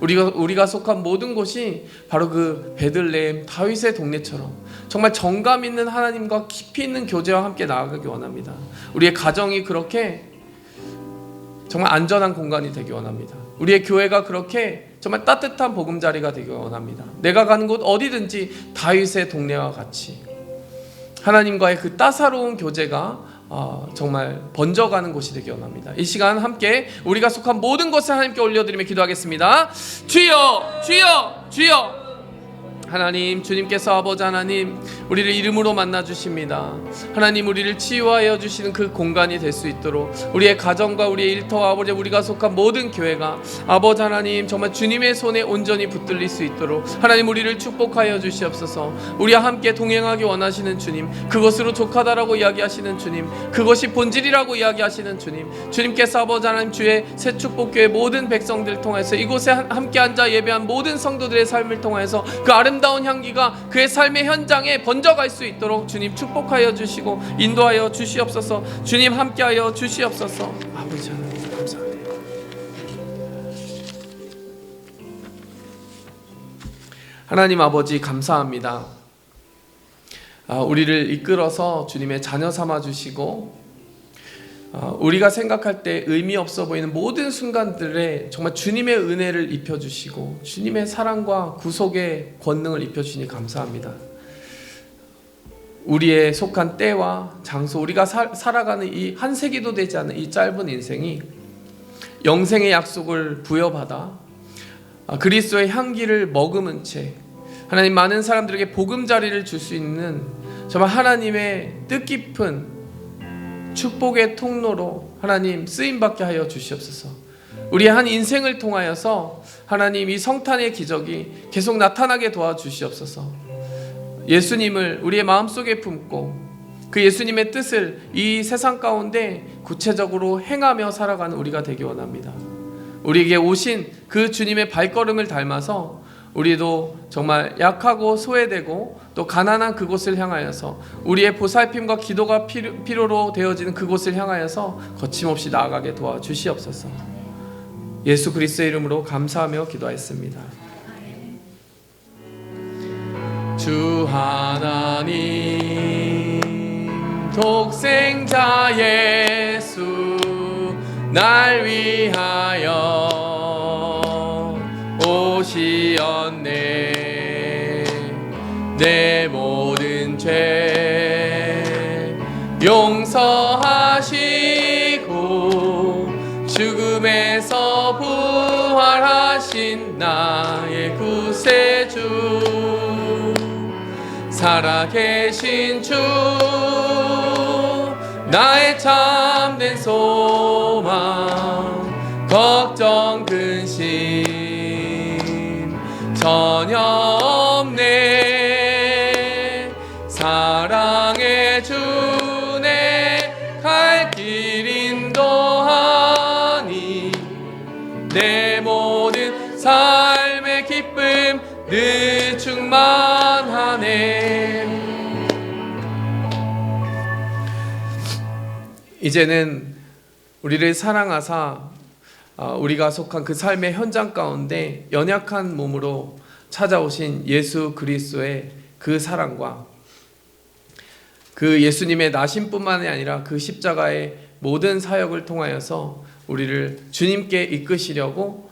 우리가 속한 모든 곳이 바로 그 베들레헴 다윗의 동네처럼 정말 정감 있는 하나님과 깊이 있는 교제와 함께 나아가기 원합니다. 우리의 가정이 그렇게 정말 안전한 공간이 되기 원합니다. 우리의 교회가 그렇게 정말 따뜻한 보금자리가 되기 원합니다. 내가 가는 곳 어디든지 다윗의 동네와 같이 하나님과의 그 따사로운 교제가 정말 번져가는 곳이 되기 원합니다. 이 시간 함께 우리가 속한 모든 것을 하나님께 올려드리며 기도하겠습니다. 주여, 주여, 주여. 하나님, 주님께서 아버지 하나님 우리를 이름으로 만나주십니다. 하나님, 우리를 치유하여 주시는 그 공간이 될 수 있도록 우리의 가정과 우리의 일터와 아버지 우리가 속한 모든 교회가 아버지 하나님 정말 주님의 손에 온전히 붙들릴 수 있도록 하나님 우리를 축복하여 주시옵소서. 우리와 함께 동행하기 원하시는 주님, 그것으로 족하다라고 이야기하시는 주님, 그것이 본질이라고 이야기하시는 주님, 주님께서 아버지 하나님 주의 새축복교회 모든 백성들을 통해서 이곳에 함께 앉아 예배한 모든 성도들의 삶을 통해서 그 아름다운 향기가 그의 삶의 현장에 번져갈 수 있도록 주님 축복하여 주시고 인도하여 주시옵소서. 주님 함께하여 주시옵소서. 아버지 하나님 감사합니다. 하나님 아버지 감사합니다. 우리를 이끌어서 주님의 자녀 삼아 주시고 우리가 생각할 때 의미 없어 보이는 모든 순간들에 정말 주님의 은혜를 입혀주시고 주님의 사랑과 구속의 권능을 입혀주시니 감사합니다. 우리의 속한 때와 장소, 우리가 살아가는 이 한 세기도 되지 않은 이 짧은 인생이 영생의 약속을 부여받아 그리스도의 향기를 머금은 채 하나님 많은 사람들에게 보금자리를 줄 수 있는 정말 하나님의 뜻깊은 축복의 통로로 하나님 쓰임받게 하여 주시옵소서. 우리의 한 인생을 통하여서 하나님 이 성탄의 기적이 계속 나타나게 도와주시옵소서. 예수님을 우리의 마음속에 품고 그 예수님의 뜻을 이 세상 가운데 구체적으로 행하며 살아가는 우리가 되기 원합니다. 우리에게 오신 그 주님의 발걸음을 닮아서 우리도 정말 약하고 소외되고 또 가난한 그곳을 향하여서 우리의 보살핌과 기도가 필요로 되어지는 그곳을 향하여서 거침없이 나아가게 도와주시옵소서. 예수 그리스도의 이름으로 감사하며 기도하였습니다. 주 하나님 독생자 예수 날 위하여 오시었네. 내 모든 죄 용서하시고 죽음에서 부활하신 나의 구세주 살아계신 주 나의 참된 소망 걱정 근심 전혀 없네. 사랑의 주내 갈 길 인도하니 모든 삶의 기쁨 늘 충만하네. 이제는 우리를 사랑하사 우리가 속한 그 삶의 현장 가운데 연약한 몸으로 찾아오신 예수 그리스도의 그 사랑과 그 예수님의 나심뿐만이 아니라 그 십자가의 모든 사역을 통하여서 우리를 주님께 이끄시려고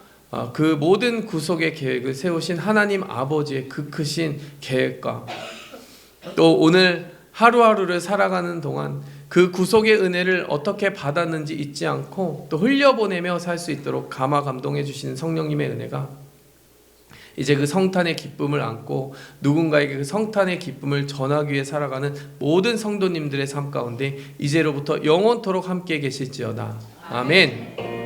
그 모든 구속의 계획을 세우신 하나님 아버지의 그 크신 계획과 또 오늘 하루하루를 살아가는 동안 그 구속의 은혜를 어떻게 받았는지 잊지 않고 또 흘려보내며 살 수 있도록 감화 감동해 주시는 성령님의 은혜가 이제 그 성탄의 기쁨을 안고 누군가에게 그 성탄의 기쁨을 전하기 위해 살아가는 모든 성도님들의 삶 가운데 이제로부터 영원토록 함께 계실지어다. 아멘.